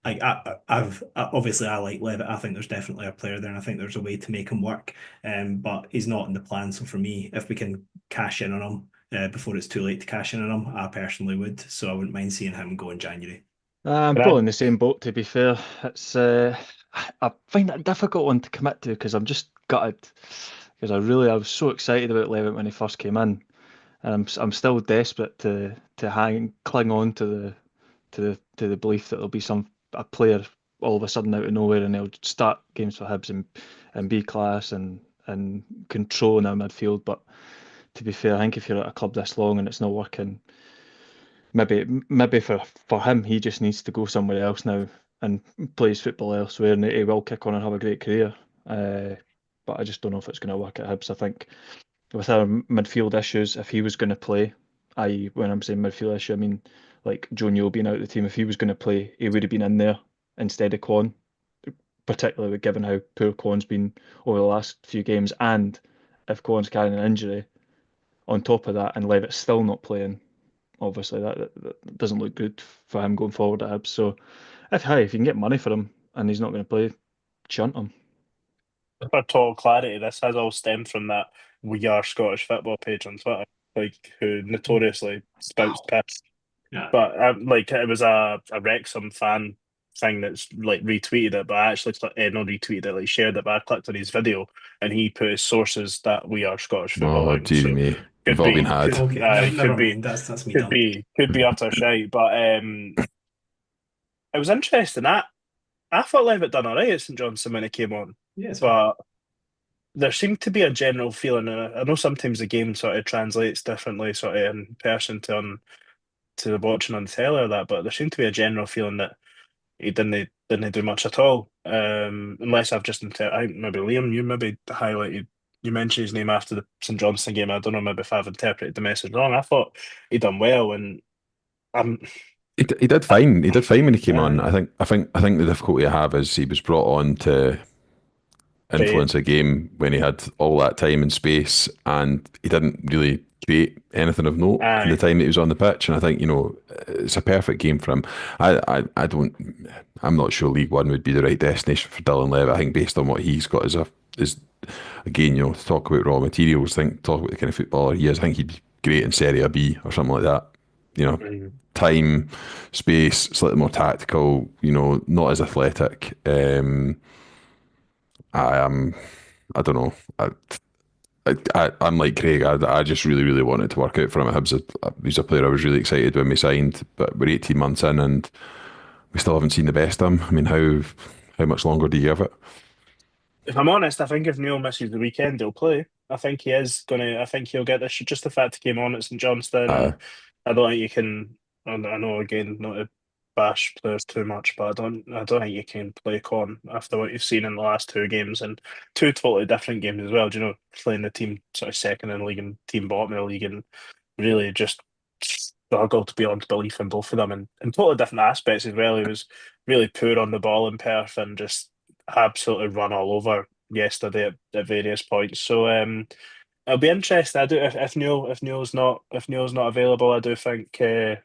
obviously I like Levitt. I think there's definitely a player there, and I think there's a way to make him work. But he's not in the plan. So for me, if we can cash in on him before it's too late to cash in on him, I personally would. So I wouldn't mind seeing him go in January. I'm probably in the same boat, to be fair. It's I find that a difficult one to commit to because I'm just gutted because I was so excited about Levitt when he first came in, and I'm still desperate to cling on to the belief that there'll be a player all of a sudden out of nowhere and he'll start games for Hibs and be class and control in our midfield. But to be fair, I think if you're at a club this long and it's not working, maybe for him, he just needs to go somewhere else now and play his football elsewhere, and he will kick on and have a great career. But I just don't know if it's going to work at Hibs. I think with our midfield issues, if he was going to play, i.e. when I'm saying midfield issue, I mean like Joe Newell being out of the team, if he was going to play, he would have been in there instead of Quan, particularly given how poor Quan's been over the last few games, and if Cohen's carrying an injury on top of that and Levitt's still not playing, obviously that doesn't look good for him going forward at Hibs. So if you can get money for him and he's not going to play, shunt him. For total clarity, this has all stemmed from that We Are Scottish Football page on Twitter, like who notoriously spouts piss. Yeah. But like it was a Wrexham fan thing that's like retweeted it, but I actually not retweeted it, like shared it. But I clicked on his video and he put his sources that We Are Scottish Football. Oh, dearie me. We've all been had. Okay, never mind. That's me done. Could be utter shite, but it was interesting. I thought Levitt done all right at St Johnstone when he came on. Yes, but there seemed to be a general feeling, and I know sometimes the game sort of translates differently, sort of in person to the watching on the telly or that, but there seemed to be a general feeling that he didn't do much at all. Unless I've just I think maybe Liam, you maybe highlighted, you mentioned his name after the St Johnstone game. I don't know maybe if I've interpreted the message wrong. I thought he done well, and He did fine. He did fine when he came on. I think the difficulty I have is he was brought on to influence a game when he had all that time and space, and he didn't really create anything of note in the time that he was on the pitch. And I think, it's a perfect game for him. I'm not sure League One would be the right destination for Dylan Levitt. I think based on what he's got is again, to talk about raw materials, talk about the kind of footballer he is. I think he'd be great in Serie B or something like that. Time, space, slightly more tactical, not as athletic. I don't know. I'm like Craig. I just really, really wanted to work out for him at Hibs. He's a player I was really excited when we signed, but we're 18 months in and we still haven't seen the best of him. I mean, how much longer do you give it? If I'm honest, I think if Neil misses the weekend, he'll play. I think he is gonna. I think he'll get this. Just the fact he came on at St Johnstone, and I don't think you can. I know again, not to bash players too much, but I don't think you can play Con after what you've seen in the last two games and two totally different games as well. Playing the team sort of second in the league and team bottom of the league, and really just struggled beyond belief in both of them, and in totally different aspects as well. He was really poor on the ball in Perth and just absolutely run all over yesterday at various points. So it'll be interesting. I do if Neil's not available, I do think I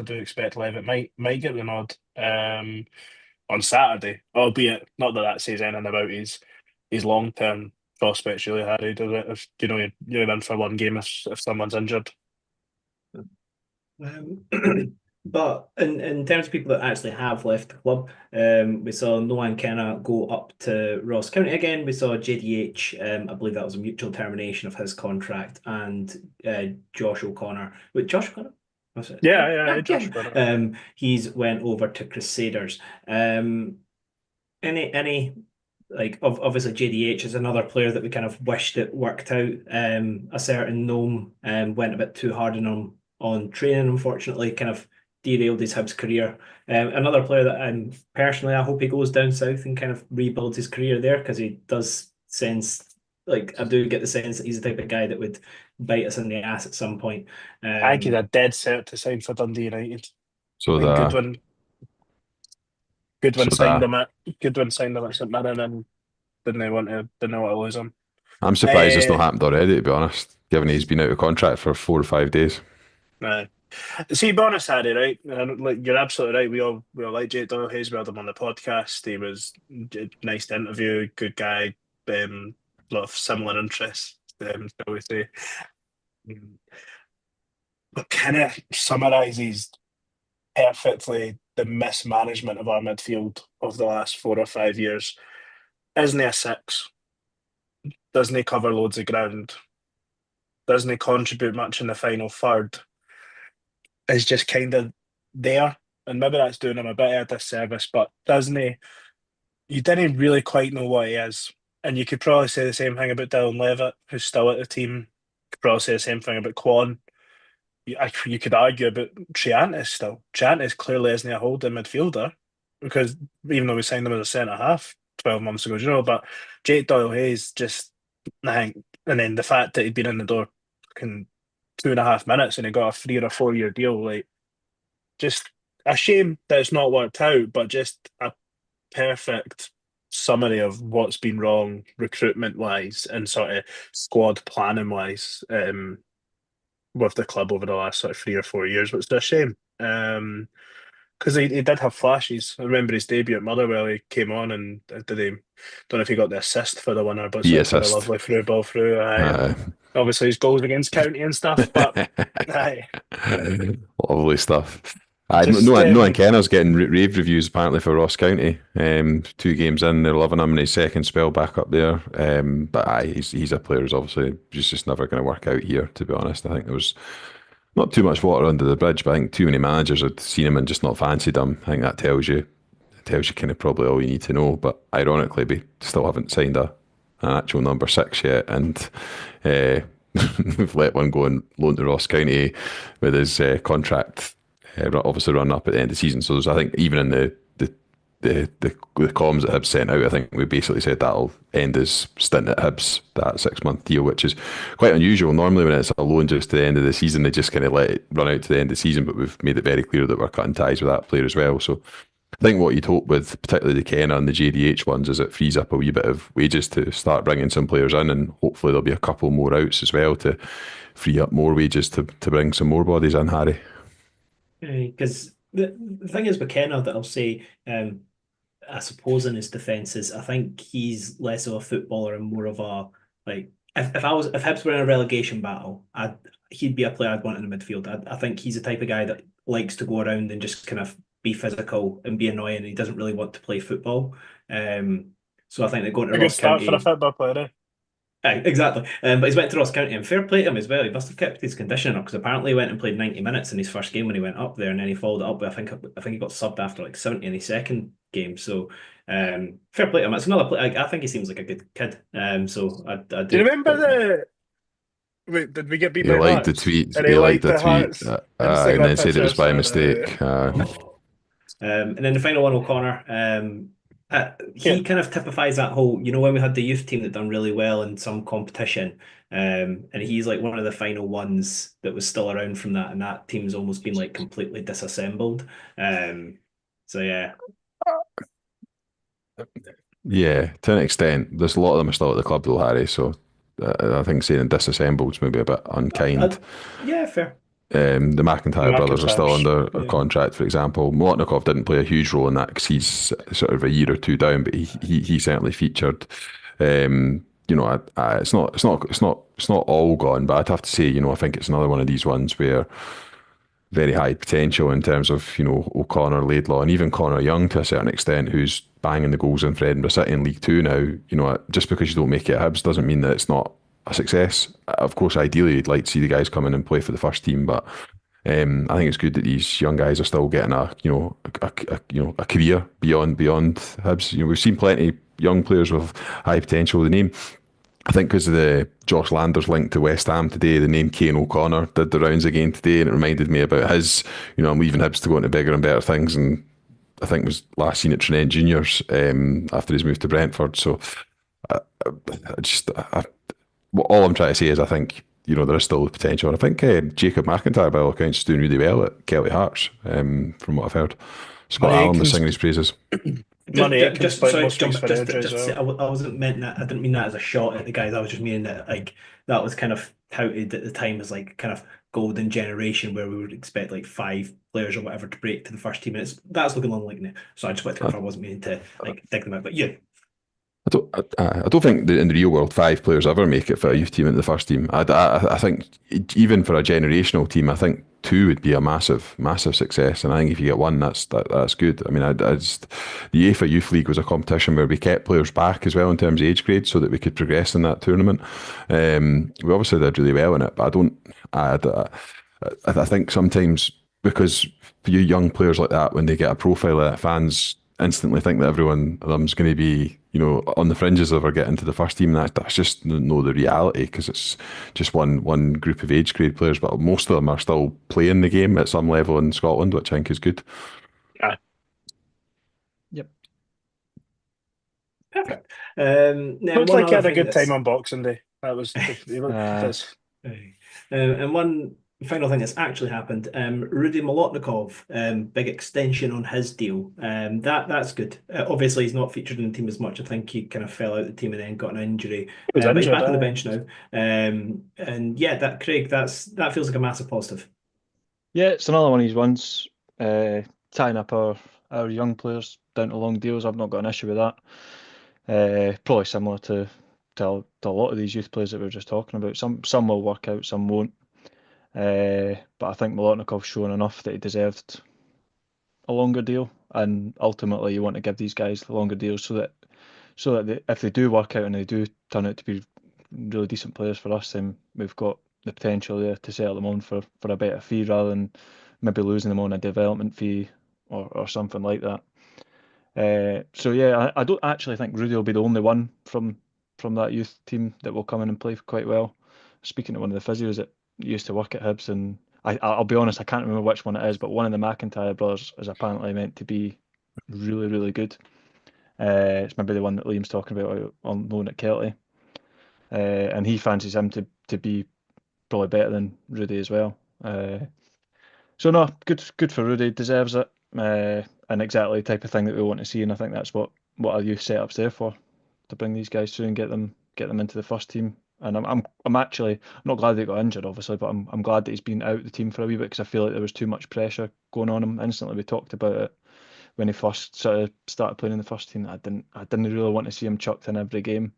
do expect Levitt might get the nod on Saturday, albeit not that says anything about his long-term prospects really, Harry, does it? If you're in for one game if someone's injured. But in terms of people that actually have left the club, we saw Noah Kenna go up to Ross County again. We saw JDH, I believe that was a mutual termination of his contract, and Josh O'Connor. Wait, Josh O'Connor? Was it? Yeah, Josh O'Connor. He's went over to Crusaders. Any like obviously JDH is another player that we kind of wished it worked out. A certain gnome went a bit too hard on him on training, unfortunately, kind of derailed his Hibs career. Another player that personally I hope he goes down south and kind of rebuilds his career there, because he does sense, like I do get the sense that he's the type of guy that would bite us in the ass at some point. I think he's a dead set to sign for Dundee United. So Goodwin signed him at St Mirren and didn't want to lose him. I'm surprised it's not happened already, to be honest, given he's been out of contract for 4 or 5 days. See, be honest, Harry, right? Like, you're absolutely right. We all like Jake Doyle Hayes. We had him on the podcast. He was nice to interview, good guy, a lot of similar interests, shall we say. But kind of summarises perfectly the mismanagement of our midfield of the last 4 or 5 years. Isn't he a six? Doesn't he cover loads of ground? Doesn't he contribute much in the final third? Is just kind of there, and maybe that's doing him a bit of a disservice, but doesn't he? You didn't really quite know what he is, and you could probably say the same thing about Dylan Levitt, who's still at the team. You could probably say the same thing about Quan. You could argue about Triantis still. Triantis clearly isn't a holding midfielder, because even though we signed him as a centre half 12 months ago, but Jake Doyle Hayes just, I think, and then the fact that he'd been in the door fucking 2.5 minutes and he got a 3 or a 4 year deal, like, just a shame that it's not worked out, but just a perfect summary of what's been wrong recruitment wise and sort of squad planning wise with the club over the last sort of 3 or 4 years, which is a shame. Because he did have flashes. I remember his debut at Motherwell. He came on and don't know if he got the assist for the winner, but The sort of put a assist. lovely through ball through. Obviously, his goals against County and stuff, but aye. Lovely stuff. I Just, no one Kenner's getting rave reviews apparently for Ross County. 2 games in, they're loving him in his second spell back up there. But aye, he's a player who's obviously just never going to work out here. To be honest, I think there was not too much water under the bridge, but I think too many managers had seen him and just not fancied him. I think that tells you kind of probably all you need to know. But ironically, we still haven't signed an actual number 6 yet, and we've let one go and loan to Ross County with his contract obviously run up at the end of the season. So I think even in the comms that Hibs sent out, I think we basically said that'll end his stint at Hibs, that 6-month deal, which is quite unusual. Normally when it's a loan just to the end of the season, they just kind of let it run out to the end of the season, but we've made it very clear that we're cutting ties with that player as well. So I think what you'd hope with particularly the Kenner and the JDH ones is it frees up a wee bit of wages to start bringing some players in, and hopefully there'll be a couple more outs as well to free up more wages to bring some more bodies in, Harry. Because the thing is with Kenner that I'll say, I suppose in his defence is I think he's less of a footballer and more of a like if Hibs were in a relegation battle, he'd be a player I'd want in the midfield. I think he's the type of guy that likes to go around and just kind of be physical and be annoying, and he doesn't really want to play football. So I think they're going to a good Ross start County. for a football player, eh? Aye, exactly. But he's went to Ross County, and fair play to him as well. He must have kept his conditioning up because apparently he went and played 90 minutes in his first game when he went up there, and then he followed it up with, I think he got subbed after like 70 in his second game. So fair play to him. It's another play. I think he seems like a good kid. So I do. Do you remember the? Wait, did we get beat He by liked the Hearts? tweet. And he liked the tweet, Hearts and Instagram then said it was pictures. by mistake. And then the final one, O'Connor. He Yeah. kind of typifies that whole, when we had the youth team that done really well in some competition, and he's like one of the final ones that was still around from that, and that team's almost been like completely disassembled. So yeah. Yeah, to an extent. There's a lot of them are still at the club though, Harry, so I think saying disassembled is maybe a bit unkind. Yeah, fair. The McIntyre brothers are still under a yeah. contract, for example. Molotnikov didn't play a huge role in that because he's sort of a year or two down, but he certainly featured. It's not all gone, but I'd have to say, I think it's another one of these ones where very high potential in terms of, O'Connor, Laidlaw, and even Connor Young to a certain extent, who's banging the goals in for Edinburgh City in League Two now. Just because you don't make it at Hibs doesn't mean that it's not a success. Of course, ideally, you'd like to see the guys come in and play for the first team, but I think it's good that these young guys are still getting a career beyond Hibs. We've seen plenty of young players with high potential. The name, I think, because of the Josh Landers link to West Ham today, the name Kane O'Connor did the rounds again today, and it reminded me about his. I'm leaving Hibs to go into bigger and better things, and I think was last seen at Trinent Juniors after his move to Brentford. So all I'm trying to say is I think there is still the potential. And I think Jacob McIntyre, by all accounts, is doing really well at Kelty Hearts, from what I've heard. Scott Allen was singing his praises. Just I wasn't meant that. I didn't mean that as a shot at the guys. I was just meaning that that was kind of touted at the time as like kind of golden generation where we would expect like 5 players or whatever to break to the first team, and that's looking unlikely. So I just wanted to I wasn't meaning to dig them out, but yeah. I don't think that in the real world 5 players ever make it for a youth team into the first team. I think even for a generational team, I think 2 would be a massive success, and I think if you get 1, that's good. I mean, the UEFA Youth League was a competition where we kept players back as well in terms of age grade, so that we could progress in that tournament. We obviously did really well in it, but I think sometimes because for you young players like that, when they get a profile that fans instantly think that everyone of them's going to be, on the fringes of or get into the first team. That's just no the reality, because it's just one group of age grade players, but most of them are still playing the game at some level in Scotland, which I think is good. Yep. Perfect. Looks like he had a good time on Boxing Day. That was. And one final thing that's actually happened. Rudy Molotnikov, big extension on his deal. That's good. Obviously, he's not featured in the team as much. I think he kind of fell out of the team and then got an injury. He was But he's injured. back on the bench now. And yeah, that Craig, that feels like a massive positive. Yeah, it's another one of these ones. Tying up our young players down to long deals. I've not got an issue with that. Probably similar to a lot of these youth players that we were just talking about. Some will work out, some won't. But I think Molotnikov's shown enough that he deserved a longer deal, and ultimately you want to give these guys the longer deals so that if they do work out and they do turn out to be really decent players for us, then we've got the potential there to sell them on for a better fee rather than maybe losing them on a development fee or something like that. So yeah, I don't actually think Rudy will be the only one from that youth team that will come in and play quite well. Speaking to one of the physios that used to work at Hibs, and I'll be honest, I can't remember which one it is, but one of the McIntyre brothers is apparently meant to be really, really good. It's maybe the one that Liam's talking about on loan at Kelty. And he fancies him to be probably better than Rudy as well. So no, good for Rudy, deserves it, and exactly the type of thing that we want to see. And I think that's what our youth setup's there for, to bring these guys through and get them into the first team. And I'm actually I'm not glad they got injured, obviously, but I'm glad that he's been out of the team for a wee bit because I feel like there was too much pressure going on him instantly. We talked about it when he first sort of started playing in the first team. I didn't really want to see him chucked in every game.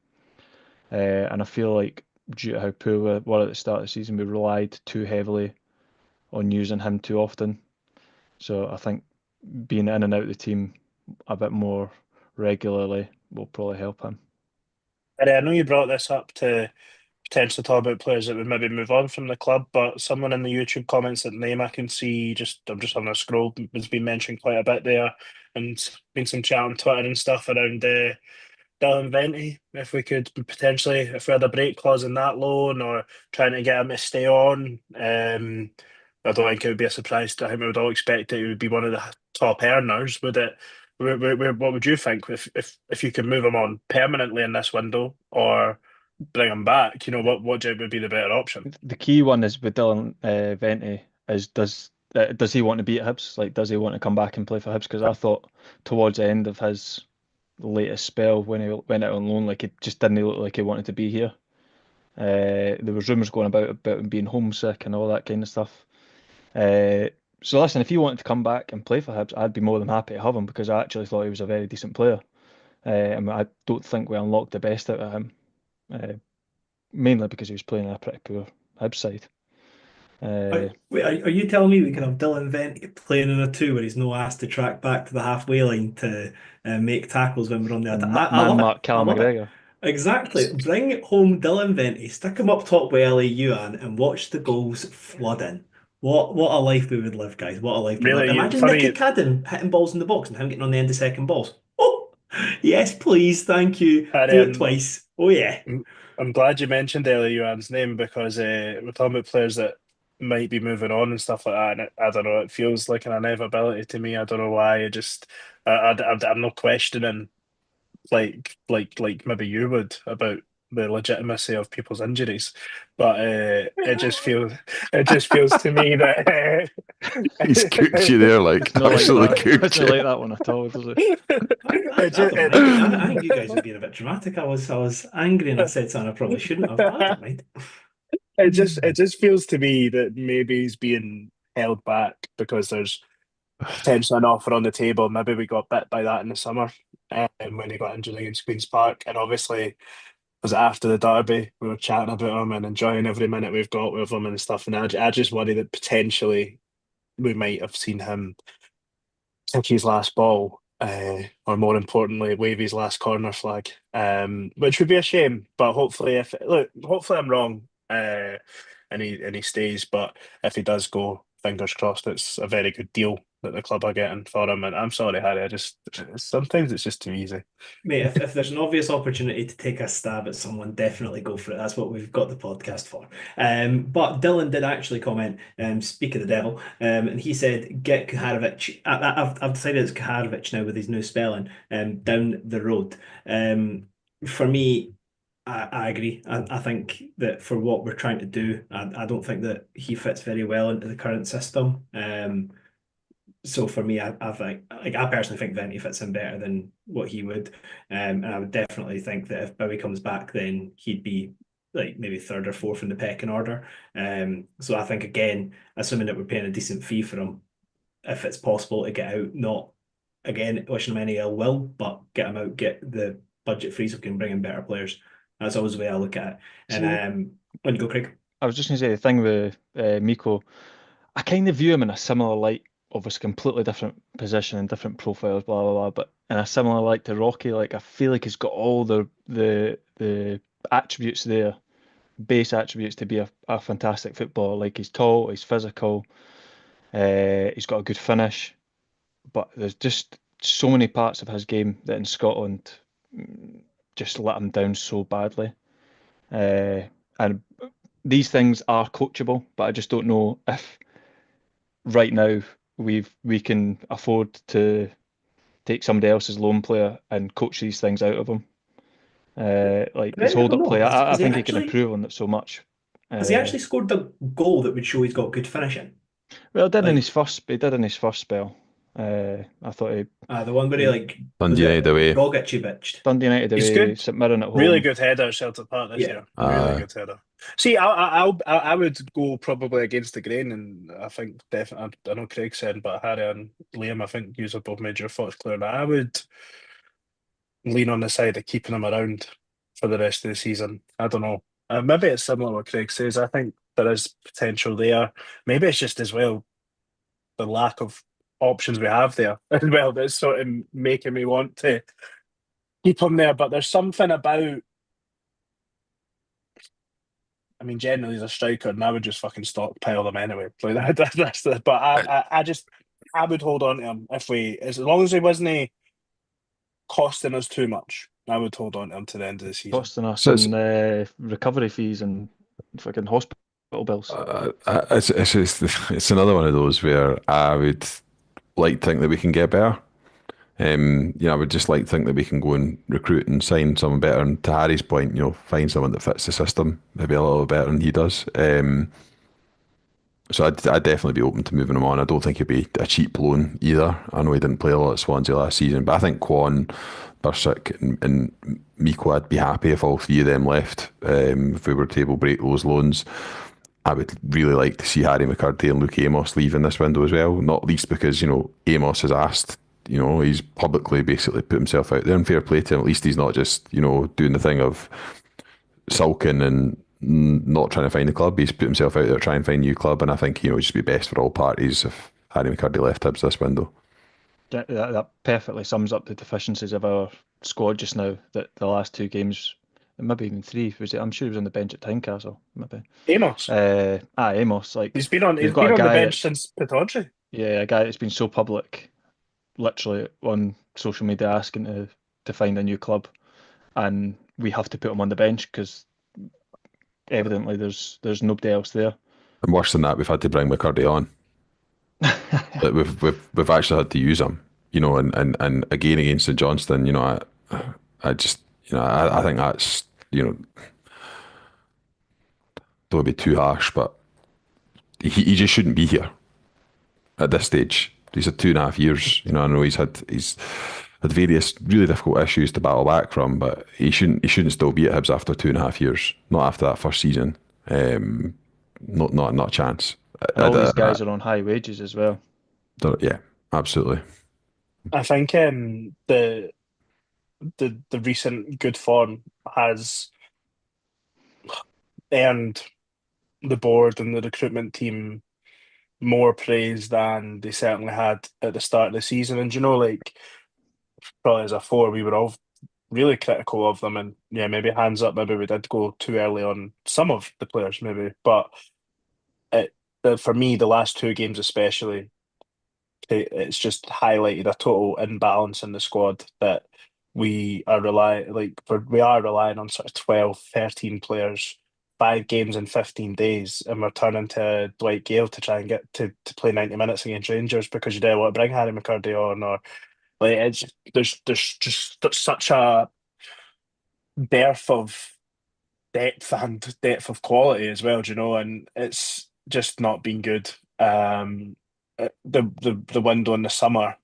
And I feel like due to how poor we were at the start of the season, we relied too heavily on using him too often. So I think being in and out of the team a bit more regularly will probably help him. I know you brought this up to potentially talk about players that would maybe move on from the club, but someone in the YouTube comments that name I can see, I'm just having a scroll, has been mentioned quite a bit there, and been some chat on Twitter and stuff around Dylan Venti. If we could potentially, if we had a break clause in that loan or trying to get him to stay on, I don't think it would be a surprise. I think we would all expect it would be one of the top earners. Would it? What would you think if you could move him on permanently in this window or bring him back? You know, what would be the better option? The key one is with Dylan Venti is does he want to be at Hibs? Like, does he want to come back and play for Hibs? Because I thought towards the end of his latest spell when he went out on loan, like it just didn't look like he wanted to be here. There was rumours going about him being homesick and all that kind of stuff. So listen, if he wanted to come back and play for Hibs, I'd be more than happy to have him because I actually thought he was a very decent player. I don't think we unlocked the best out of him, mainly because he was playing in a pretty poor Hibs side. Wait, are you telling me we can have Dylan Venti playing in a two where he's no asked to track back to the halfway line to make tackles when we're on the attack? I Man love it. mark I Callum love it. McGregor. Exactly. Bring home Dylan Venti, stick him up top with Ellie Yuan, and watch the goals flood in. What a life we would live, guys. What a life we'd live. Really Imagine Nicky funny. Cadden hitting balls in the box and him getting on the end of second balls. Oh, yes, please. Thank you. Harry, Do it twice. Oh, yeah. I'm glad you mentioned Ellie Yuan's name because we're talking about players that might be moving on and stuff like that. And I don't know, it feels like an inevitability to me. I don't know why. I'm not questioning like maybe you would about the legitimacy of people's injuries, but it just feels to me that He's cooked you there, like Not like absolutely that. cooked Doesn't you. like that one at all, does it? I don't mind it. I think you guys are being a bit dramatic. I was angry and I said something I probably shouldn't have, but I don't mind. it just feels to me that maybe he's being held back because there's potentially an offer on the table. Maybe we got bit by that in the summer when he got injured against Queen's Park, and obviously was after the derby we were chatting about him and enjoying every minute we've got with him and stuff. And I just worry that potentially we might have seen him kick his last ball, or more importantly, wave his last corner flag, which would be a shame. But hopefully I'm wrong, and he stays. But if he does go, fingers crossed, it's a very good deal that the club are getting for him. And I'm sorry, Harry, sometimes it's just too easy. Mate, if there's an obvious opportunity to take a stab at someone, definitely go for it. That's what we've got the podcast for. But Dylan did actually comment, speak of the devil, and he said, get Kuharovic. I've decided it's Kuharovic now with his new spelling, down the road. For me, I agree. I think that for what we're trying to do, I don't think that he fits very well into the current system. So for me, I think, like, I personally think Venti fits in better than what he would. And I would definitely think that if Bowie comes back, then he'd be like maybe third or fourth in the pecking order. So I think, again, assuming that we're paying a decent fee for him, if it's possible to get out, not again wishing him any ill will, but get him out, get the budget free so we can bring in better players. That's always the way I look at it. And when you go, Craig. I was just going to say the thing with Miko, I kind of view him in a similar light, obviously completely different position and different profiles, blah blah blah. But in a similar light to Rocky, like I feel like he's got all the attributes there, base attributes to be a fantastic footballer. Like he's tall, he's physical, he's got a good finish, but there's just so many parts of his game that in Scotland just let him down so badly. And these things are coachable, but I just don't know if right now we can afford to take somebody else's loan player and coach these things out of him. Like his hold up play, I think he can improve on it so much. Has he actually scored the goal that would show he's got good finishing? Well, he did in his first spell. I thought he the one where he like Dundee United away. Dundee United away, He's good. St Mirren at home. Really good header at Celtic Park this year. Really good header. See, I would go probably against the grain, and I think definitely. I know Craig said, but Harry and Liam, I think you have both made your thoughts clear. Now, I would lean on the side of keeping him around for the rest of the season. I don't know. Maybe it's similar to what Craig says. I think there is potential there. Maybe it's just as well the lack of options we have there as well that's sort of making me want to keep him there. But there's something about, I mean, generally he's a striker, and I would just fucking stockpile them anyway. Like that's the. But I would hold on to him as long as he wasn't costing us too much. I would hold on to him to the end of the season. Costing us in recovery fees and fucking hospital bills. It's another one of those where I would like to think that we can get better. I would just like to think that we can go and recruit and sign someone better. And to Harry's point, find someone that fits the system maybe a little better than he does. So I'd definitely be open to moving him on. I don't think he'd be a cheap loan either. I know he didn't play a lot at Swansea last season, but I think Kwon, Bursic and Miko, I'd be happy if all three of them left. If we were to able break those loans, I would really like to see Harry McCurdy and Luke Amos leave in this window as well, not least because, Amos has asked, he's publicly basically put himself out there, and fair play to him. At least he's not just, doing the thing of sulking and not trying to find a club. He's put himself out there to try and find a new club, and I think, it'd just be best for all parties if Harry McCurdy left Hibs this window. That perfectly sums up the deficiencies of our squad just now, that the last two games, maybe even three, I'm sure he was on the bench at Tynecastle, maybe. Amos. Amos. Like he's been on the bench since Petrodri. Yeah, a guy that's been so public, literally on social media asking to find a new club, and we have to put him on the bench because evidently there's nobody else there. And worse than that, we've had to bring McCurdy on. Like we've actually had to use him, and again against St Johnstone, I just, I think that's, don't be too harsh, but he just shouldn't be here at this stage. He's had 2.5 years, I know he's had various really difficult issues to battle back from, but he shouldn't still be at Hibs after 2.5 years, not after that first season. Not a chance. And all these guys are on high wages as well. Yeah, absolutely. I think the recent good form has earned the board and the recruitment team more praise than they certainly had at the start of the season. And probably as a four, we were all really critical of them, and yeah, maybe hands up, maybe we did go too early on some of the players, maybe, but for me, the last two games especially, it's just highlighted a total imbalance in the squad, that we are relying on sort of 12, 13 players, 5 games in 15 days, and we're turning to Dwight Gale to try and get to play 90 minutes against Rangers because you don't want to bring Harry McCurdy on, or there's just such a dearth of depth of quality as well, do you know? And it's just not been good. The window in the summer,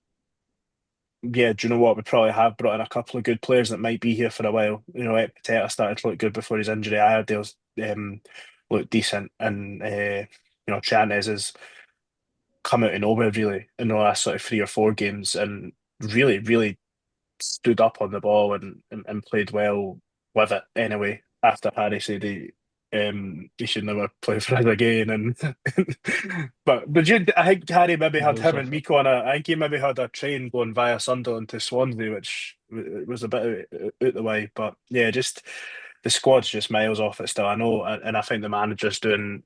yeah, do you know what? We probably have brought in a couple of good players that might be here for a while. You know, EP245 started to look good before his injury. Iredale's looked decent, and Chantes has come out of nowhere really in the last sort of 3 or 4 games, and really, really stood up on the ball and played well with it anyway. After Harry said he should never play for us again, and I think Harry maybe had him and Miko on I think he maybe had a train going via Sunderland to Swansea, which was a bit out the way. But yeah, just the squad's just miles off it still. I know, and I think the manager's doing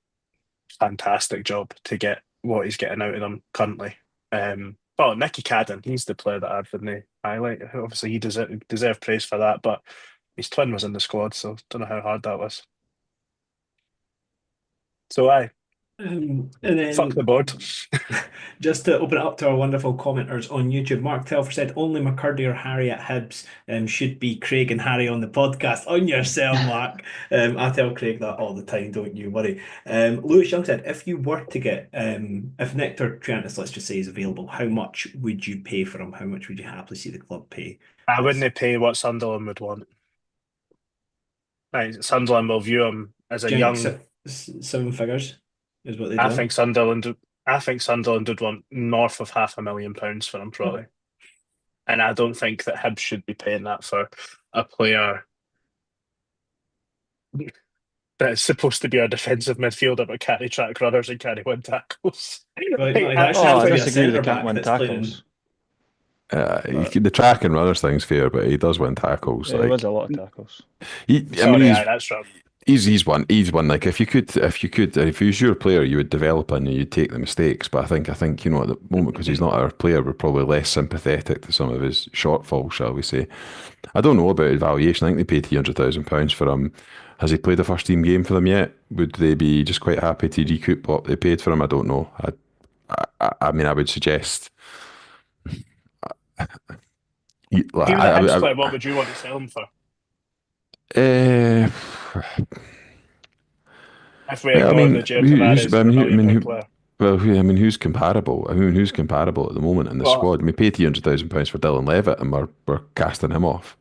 a fantastic job to get what he's getting out of them currently. Oh, Nicky Cadden, he's the player that I've been the highlight. Obviously, he deserved praise for that, but his twin was in the squad, so don't know how hard that was. So And then fuck the board. just to open it up to our wonderful commenters on YouTube, Mark Telfer said only McCurdy or Harry at Hibs should be Craig and Harry on the podcast. On yourself, Mark. I tell Craig that all the time, don't you worry. Lewis Young said, if you were to get, if Nectar Triantis, let's just say, is available, how much would you pay for him? How much would you happily see the club pay? I wouldn't pay what Sunderland would want. Right, Sunderland will view him as a young. 7 figures is what they do. I think Sunderland would want north of £500,000 for him probably, and I don't think that Hibs should be paying that for a player that is supposed to be our defensive midfielder but carry track runners and carry win tackles. I disagree with the can't win tackles. The track and runners thing's fair, but he does win tackles. There was a lot of tackles. That's wrong. He's one. Like if he was your player, you would develop him and you'd take the mistakes. But I think at the moment, because he's not our player, we're probably less sympathetic to some of his shortfalls, shall we say? I don't know about his valuation. I think they paid £300,000 for him. Has he played a first team game for them yet? Would they be just quite happy to recoup what they paid for him? I don't know. I mean, I would suggest. What would you want to sell him for? If we ignore the who's comparable? Who's comparable at the moment in the squad? We paid £300,000 for Dylan Levitt, and we're casting him off.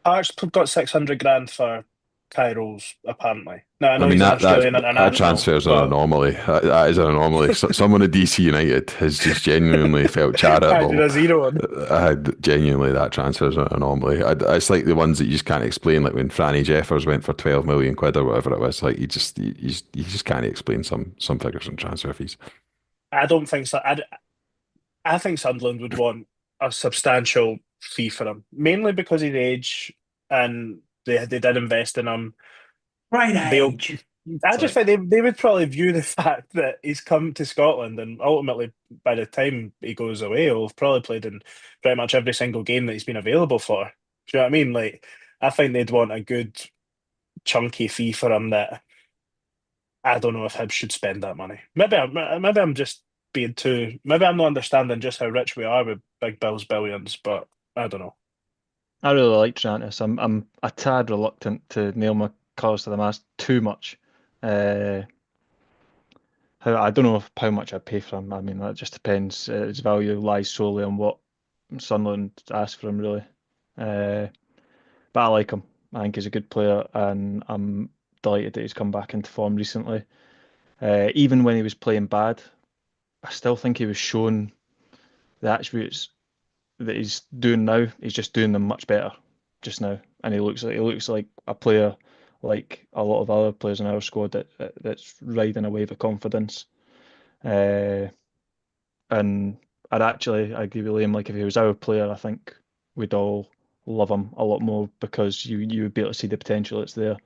Hearts got 600 grand for Kairos, apparently. No, I know he's Australian that transfer's an anomaly. That is an anomaly. Someone at DC United has just genuinely felt charitable. Genuinely, that transfer's an anomaly. It's like the ones that you just can't explain, like when Franny Jeffers went for 12 million quid or whatever it was. Like you just can't explain some figures in transfer fees. I don't think so. I think Sunderland would want a substantial fee for him, mainly because of his age, and they did invest in him. Right. I just think they would probably view the fact that he's come to Scotland, and ultimately by the time he goes away, he'll have probably played in pretty much every single game that he's been available for. Do you know what I mean? Like, I think they'd want a good chunky fee for him that I don't know if Hibs should spend that money. Maybe I'm just being too. Maybe I'm not understanding just how rich we are with big bills, billions, but I don't know. I really like Triantis. I'm a tad reluctant to nail my colours to the mast too much. I don't know how much I'd pay for him. I mean, that just depends. His value lies solely on what Sunderland ask for him, really. But I like him. I think he's a good player, and I'm delighted that he's come back into form recently. Even when he was playing bad, I still think he was showing the attributes that he's doing now. He's just doing them much better just now, and he looks like a player like a lot of other players in our squad that's riding a wave of confidence. And I agree with Liam. Like, if he was our player, I think we'd all love him a lot more, because you would be able to see the potential that's there,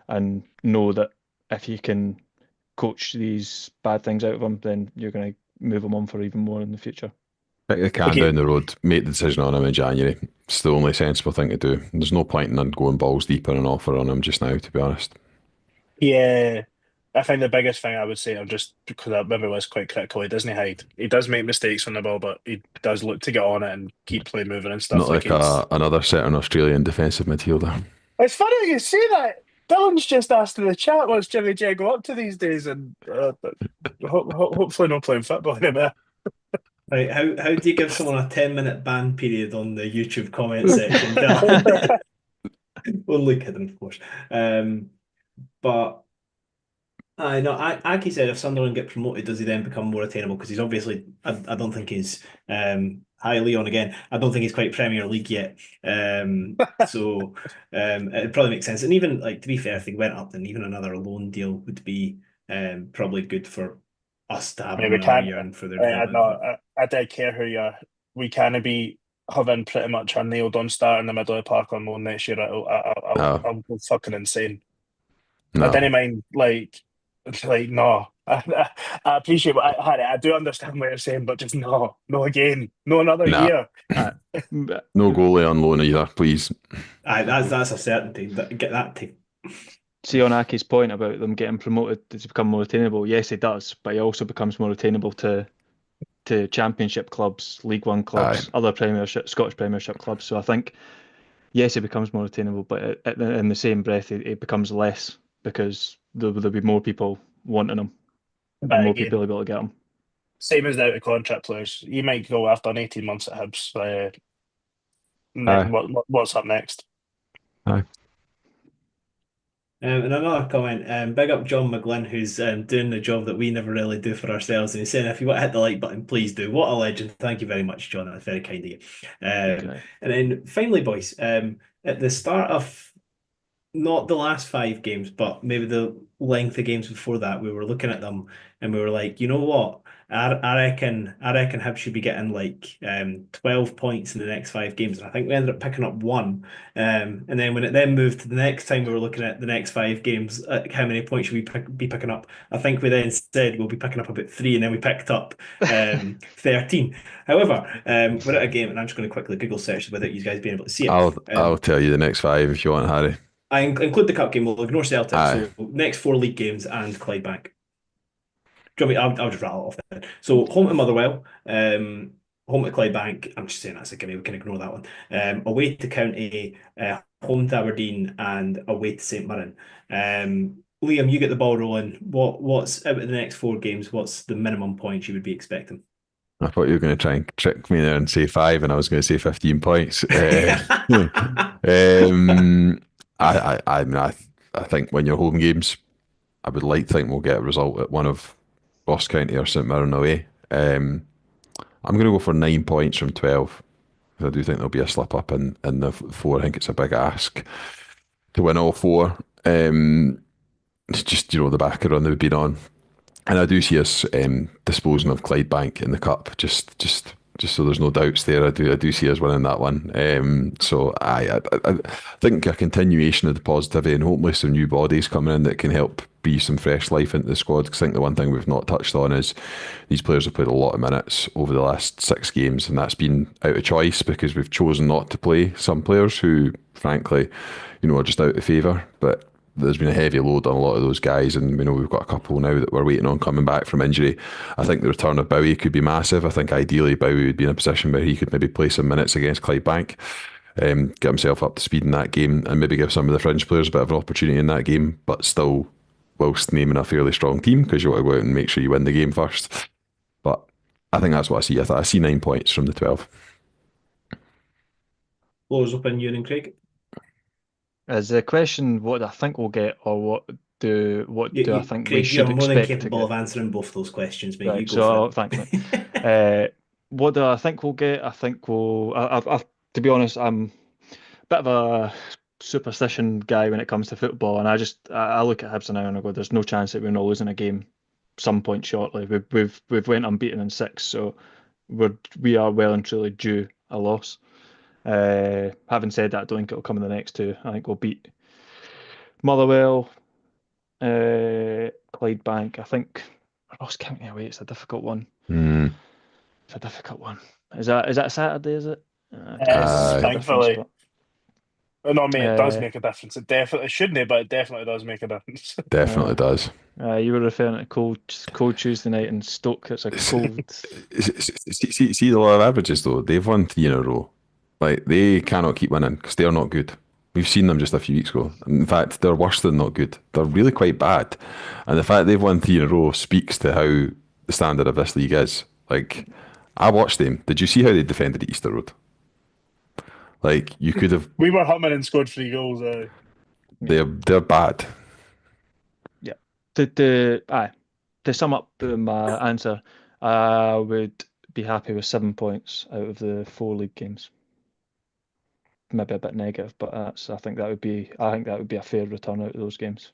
and know that if you can coach these bad things out of him, then you're going to move him on for even more in the future. Kick the can down the road, make the decision on him in January. It's the only sensible thing to do. There's no point in going balls deep in an offer on him just now, to be honest. Yeah, I think the biggest thing I would say, just because I maybe was quite critical, he doesn't hide. He does make mistakes on the ball, but he does look to get on it and keep play moving and stuff. Not like another certain Australian defensive midfielder. It's funny you say that. Dylan's just asked in the chat, what's Jimmy J go up to these days? And hopefully not playing football anymore. Right, how do you give someone a 10-minute ban period on the YouTube comment section, Dylan? Only kidding, of course. But I know, Aki said if Sunderland get promoted, does he then become more attainable? Because he's obviously, I don't think he's, hi Leon again, I don't think he's quite Premier League yet. So it probably makes sense. And even, like, to be fair, if they went up, then even another loan deal would be probably good for us to have I mean, them we another can't. year and for their I development. know. I don't care who you are. We can't be having pretty much a nailed on start in the middle of the park on loan next year. No, I'll go fucking insane. I no, didn't mind no. I appreciate what Harry. I do understand what you're saying, but just no, no again, no another nah. year. No goalie on loan either, please. That's a certainty. Get that team. See, on Aki's point about them getting promoted to become more attainable, yes, he does, but he also becomes more attainable to Championship clubs, League One clubs, other Premiership, Scottish Premiership clubs. So I think, yes, he becomes more attainable, but in the same breath, it becomes less because there'll be more people wanting him But and more again, people able to get him. same as out of contract players. You might go after an 18 months at Hibs. Aye. What's up next? Aye. And another comment, big up John McGlynn, who's doing the job that we never really do for ourselves. And he's saying, if you want to hit the like button, please do. What a legend. Thank you very much, John. That's very kind of you. Okay. And then finally, boys, at the start of not the last 5 games, but maybe the length of games before that, we were looking at them and we were like, you know what? I reckon Hibs should be getting like 12 points in the next 5 games. And I think we ended up picking up 1. And then when it then moved to the next time we were looking at the next 5 games, how many points should we be picking up? I think we then said we'll be picking up about 3, and then we picked up 13. However, we're at a game, and I'm just going to quickly Google search without you guys being able to see it. I'll tell you the next 5 if you want, Harry. I include the cup game. We'll ignore Celtic. Aye. So next 4 league games and Clydebank. Do you want me? I'll just rattle it off then. So home to Motherwell, home to Clydebank. I'm just saying that's a gimme. We can ignore that one. Away to County, home to Aberdeen, and away to St Mirren. Liam, you get the ball rolling. What's out of the next 4 games? What's the minimum points you would be expecting? I thought you were going to try and trick me there and say 5, and I was going to say 15 points. I think when you're home games, I would like to think we'll get a result at one of Ross County or St Mirren away. I'm going to go for 9 points from 12. I do think there'll be a slip up in the 4. I think it's a big ask to win all 4. It's just, the backer run they've been on. And I do see us disposing of Clydebank in the cup, just so there's no doubts there. I do see us winning that one. So I think a continuation of the positivity and hopefully some new bodies coming in that can help breathe some fresh life into the squad. Because I think the one thing we've not touched on is these players have played a lot of minutes over the last 6 games, and that's been out of choice because we've chosen not to play some players who, frankly, are just out of favour. But there's been a heavy load on a lot of those guys, and we've got a couple now that we're waiting on coming back from injury. I think the return of Bowie could be massive. I think ideally Bowie would be in a position where he could maybe play some minutes against Clydebank, get himself up to speed in that game, and maybe give some of the fringe players a bit of an opportunity in that game, but still whilst naming a fairly strong team, because you want to go out and make sure you win the game first. But I think that's what I see. I see 9 points from the 12. Floor's open, you and Craig. Is the question what I think we'll get, or what do I think Craig, we should you're more than expect capable to of get? answering both those questions, mate. Right, You go for it. thanks, mate. What do I think we'll get? I think we'll. To be honest, I'm a bit of a superstition guy when it comes to football, and I look at Hibs now and I go, "There's no chance that we're not losing a game some point shortly." We've went unbeaten in 6, so we are well and truly due a loss. Having said that, I don't think it'll come in the next 2. I think we'll beat Motherwell, Clydebank. I think Ross County away. It's a difficult one. It's a difficult one. Is that a Saturday? Is it? Thankfully. No, mate, it does make a difference. It definitely shouldn't, but it definitely does make a difference. Definitely does. You were referring to cold Tuesday night in Stoke. It's a cold. See the law of averages though. They've won 3 in a row. Like, they cannot keep winning because they're not good. We've seen them just a few weeks ago. In fact, they're worse than not good. They're really quite bad. And the fact they've won 3 in a row speaks to how the standard of this league is. Like, I watched them. Did you see how they defended Easter Road? Like, you could have. We were humming and scored 3 goals. They're bad. Yeah. To sum up my answer, I would be happy with 7 points out of the 4 league games. Maybe a bit negative, but I think that would be a fair return out of those games.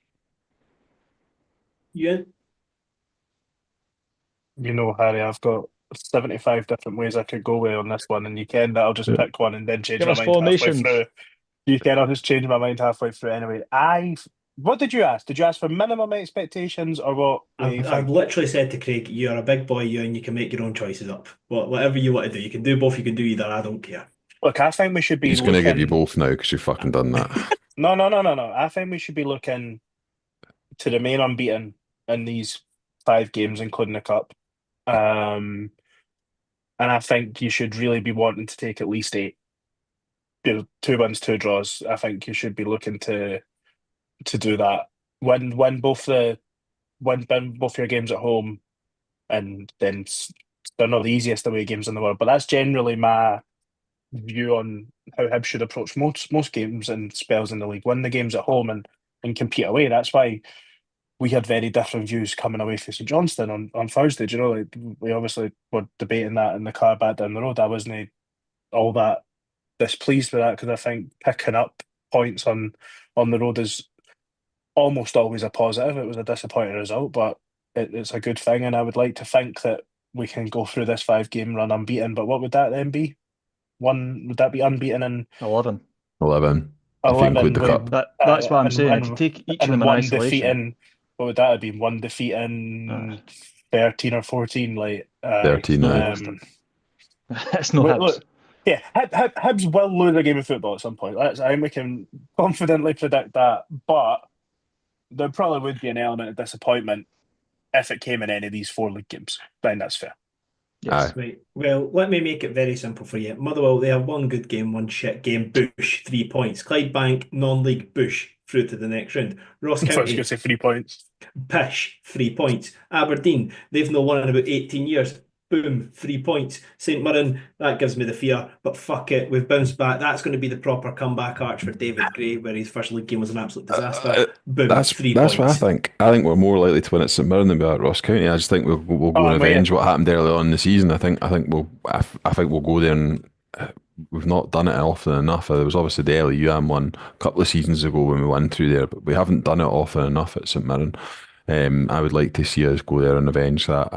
Yeah. You know, Harry, I've got 75 different ways I could go with on this one, and you can that I'll just pick one and then change Give my us mind halfway formations. through. You can, I'll just change my mind halfway through anyway. What did you ask? Did you ask for minimum expectations or what? I've literally said to Craig, you're a big boy, and you can make your own choices up. Whatever you want to do, you can do both. You can do either. I don't care. Look, I think we should be. He's going to give you both now because you've fucking done that. No. I think we should be looking to remain unbeaten in these 5 games, including the cup. And I think you should really be wanting to take at least 8. 2 wins, 2 draws. I think you should be looking to do that. Win both your games at home, and then they're not the easiest away games in the world. But that's generally my view on how Hibs should approach most games and spells in the league. Win the games at home and compete away. That's why we had very different views coming away from St Johnstone on Thursday. Do you know, like, we obviously were debating that in the car back down the road. I wasn't all that displeased with that because I think picking up points on the road is almost always a positive. It was a disappointing result, but it's a good thing, and I would like to think that we can go through this 5-game run unbeaten. But what would that then be? Would that be unbeaten in 11? 11. If you include the with- cup. That's what I'm saying. If you and- take each of and them in one isolation, defeat in, what would that have been? 1 defeat in 13 or 14, like 13, it's no Hibs. Look, yeah, Hibs will lose a game of football at some point. I think we can confidently predict that, but there probably would be an element of disappointment if it came in any of these 4 league games. Then that's fair. Yes. Right. Well, let me make it very simple for you. Motherwell, they have 1 good game, 1 shit game. Bush, 3 points. Clydebank, non-league. Bush, through to the next round. Ross I was County, going to say 3 points. Pish, 3 points. Aberdeen, they've not won in about 18 years. Boom, 3 points. St Mirren, that gives me the fear, but fuck it, we've bounced back. That's going to be the proper comeback arch for David Gray, where his first league game was an absolute disaster. Boom, That's 3 what I points. think. I think we're more likely to win at St Mirren than we are at Ross County. I just think we'll go and avenge what happened early on in the season. I think we'll go there, and we've not done it often enough. There was obviously the LEUM one a couple of seasons ago when we won through there, but we haven't done it often enough at St Mirren. I would like to see us go there and avenge that.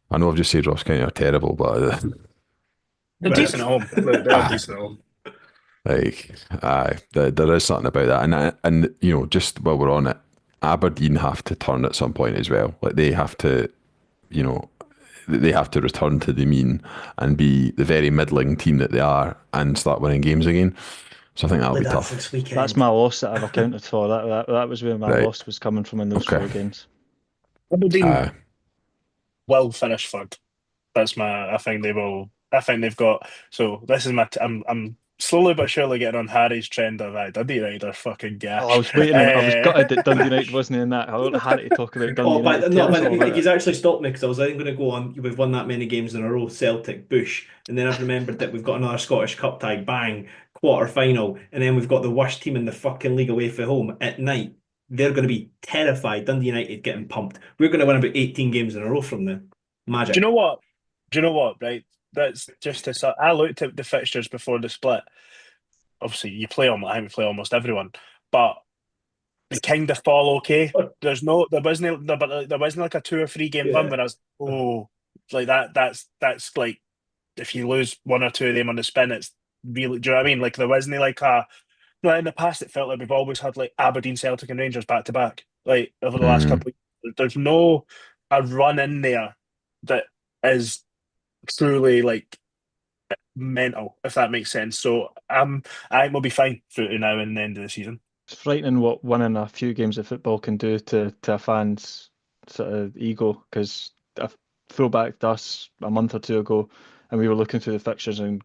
I know I've just said Ross County are terrible, but They're decent at home. They're decent at home. like, there is something about that, and you know, just while we're on it, Aberdeen have to turn at some point as well. Like, they have to, you know, they have to return to the mean and be the very middling team that they are and start winning games again. So I think that'll be tough. This weekend. That's my loss that I've accounted for. That was where my loss was coming from in those 4 games. Aberdeen will finish 3rd. That's my. I think they will. I think they've got. So this is my. I'm slowly but surely getting on Harry's trend of Dundee United are fucking gash. I was waiting. I was gutted that Dundee United wasn't in that. I want Harry to talk about Dundee United. He's actually stopped me because I was going to go on. We've won that many games in a row. Celtic, Bush, and then I've remembered that we've got another Scottish Cup tie. Bang, quarter final, and then we've got the worst team in the fucking league away from home at night. They're going to be terrified. Dundee United getting pumped. We're going to win about 18 games in a row from them. Magic. Do you know what? Right, that's just this. I looked at the fixtures before the split. Obviously, I think we play almost everyone, but they kind of fall okay. There wasn't like a 2 or 3 game run where I was like that. That's like, if you lose 1 or 2 of them on the spin, it's really. Do you know what I mean? Like, there wasn't like in the past, it felt like we've always had like Aberdeen, Celtic, and Rangers back to back. Like, over the last couple of years, there's no a run in there that is truly like mental, if that makes sense. So I think we'll be fine through to now and the end of the season. It's frightening what winning a few games of football can do to a fan's sort of ego, because I throw back to us a month or 2 ago and we were looking through the fixtures and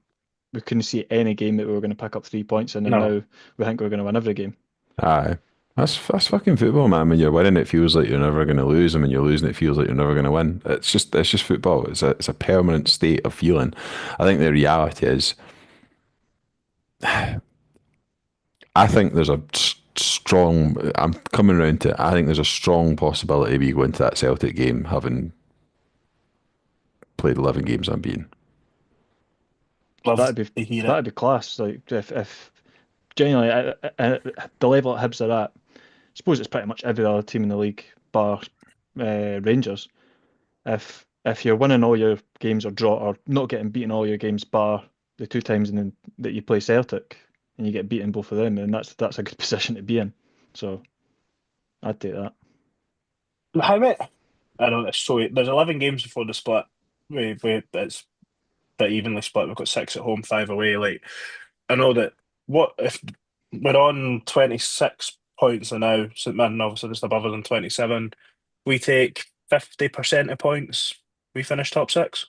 we couldn't see any game that we were going to pick up 3 points in, and No. now we think we're going to win every game. Aye. That's fucking football, man. When you're winning, it feels like you're never going to lose, and when you're losing, it feels like you're never going to win. It's just football. It's a permanent state of feeling. I think the reality is, I think there's a strong. I'm coming around to it. I think there's a strong possibility we go into that Celtic game having played 11 games unbeaten. Love That'd be to hear it. that'd be class. Like if genuinely the level that Hibs are at, I suppose it's pretty much every other team in the league bar Rangers. If you're winning all your games or draw or not getting beaten all your games bar the 2 times that you play Celtic and you get beaten both of them, then that's a good position to be in. So I'd take that. How many? I know it's so. There's 11 games before the split. It's bit evenly split. We've got 6 at home, 5 away. Like, I know that. What if we're on 26 points now? St Mirren obviously just above us on 27. We take 50% of points. We finish top 6.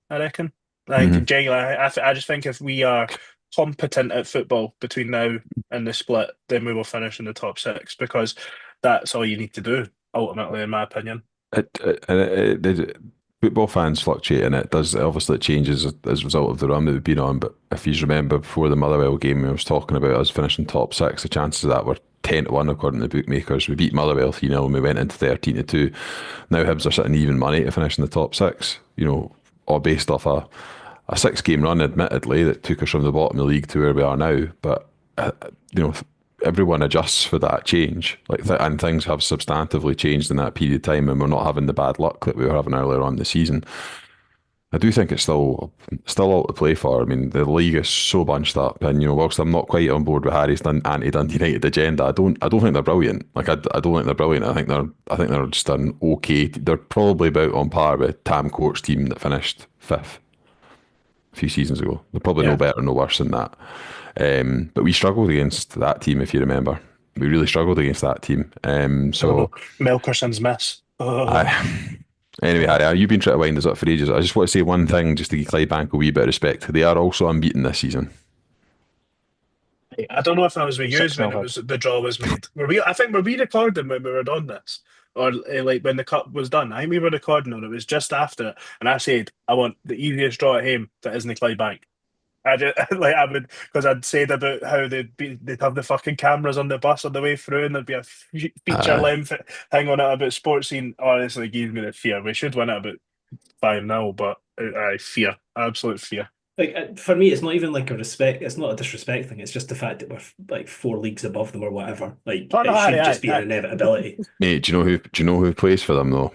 I reckon. Like, Mhm. genuinely, I just think if we are competent at football between now and the split, then we will finish in the top 6 because that's all you need to do ultimately, in my opinion. Football fans fluctuate, and it does. Obviously, it changes as a result of the run that we've been on. But if you remember before the Motherwell game, I was talking about us finishing top 6. The chances of that were 10-1 according to the bookmakers. We beat Motherwell 3-0 and we went into 13-2. Now Hibs are sitting even money to finish in the top 6. All based off a 6-game run, admittedly, that took us from the bottom of the league to where we are now. But you know, everyone adjusts for that change. And things have substantively changed in that period of time, and we're not having the bad luck that we were having earlier on in the season. I do think it's still all to play for. I mean, the league is so bunched up, and whilst I'm not quite on board with Harry's anti-Dundee United agenda, I don't think they're brilliant. I don't think they're brilliant. I think they're just an okay. They're probably about on par with Tam Court's team that finished 5th a few seasons ago. They're probably no better, no worse than that. But we struggled against that team, if you remember. We really struggled against that team. Melkerson's miss. Anyway, Harry, you've been trying to wind us up for ages. I just want to say one thing, just to give Clydebank a wee bit of respect. They are also unbeaten this season. I don't know if I was with you 6-0 when the draw was made. I think were we recording when we were on this, or like when the cup was done? I think we were recording, or it was just after it. And I said I want the easiest draw at home that isn't Clydebank. I just I would, because I'd said about how they'd have the fucking cameras on the bus on the way through, and there'd be a feature length thing on it about sports scene. Honestly, gave me the fear. We should win it about 5-0, but I fear, absolute fear. Like, for me, it's not even like a respect. It's not a disrespect thing. It's just the fact that we're like 4 leagues above them or whatever. Like, Oh, no, it should aye, just be aye. an inevitability. Mate, do you know who plays for them though?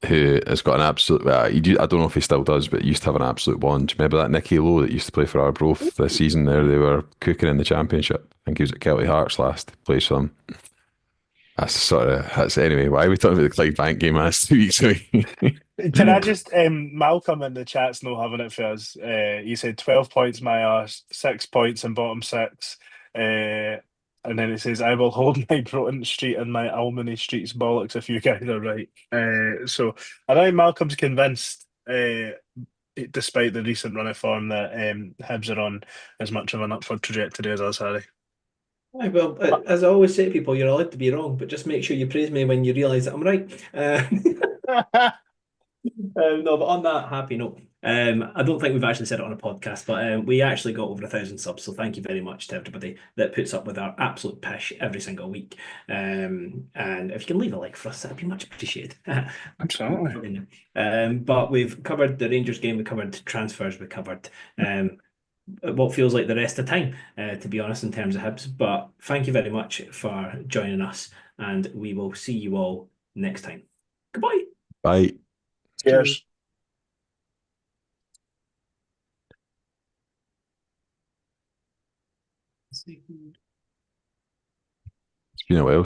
Who has got an absolute? I don't know if he still does, but he used to have an absolute wand. Do you remember that Nicky Lowe that used to play for Arbroath this season? There, they were cooking in the Championship. I think he was at Kelty Hearts last. Plays for them. That's anyway. Why are we talking about the Clydebank game last 2 weeks ago? Can I just Malcolm in the chat's not having it for us. He said 12 points my arse, 6 points in bottom 6. And then it says, I will hold my Broughton Street and my Almany Street's bollocks if you guys are right. So I think Malcolm's convinced, despite the recent run of form, that Hibs are on as much of an upward trajectory as us, Harry. Aye, well, as I always say to people, you're allowed to be wrong, but just make sure you praise me when you realise that I'm right. No, but on that happy note, I don't think we've actually said it on a podcast, but we actually got over 1,000 subs. So thank you very much to everybody that puts up with our absolute pish every single week. And if you can leave a like for us, that'd be much appreciated. Absolutely. But we've covered the Rangers game, we covered transfers, we covered what feels like the rest of time, to be honest, in terms of Hibs. But thank you very much for joining us, and we will see you all next time. Goodbye. Bye. Cheers. Cheers. It's been a while.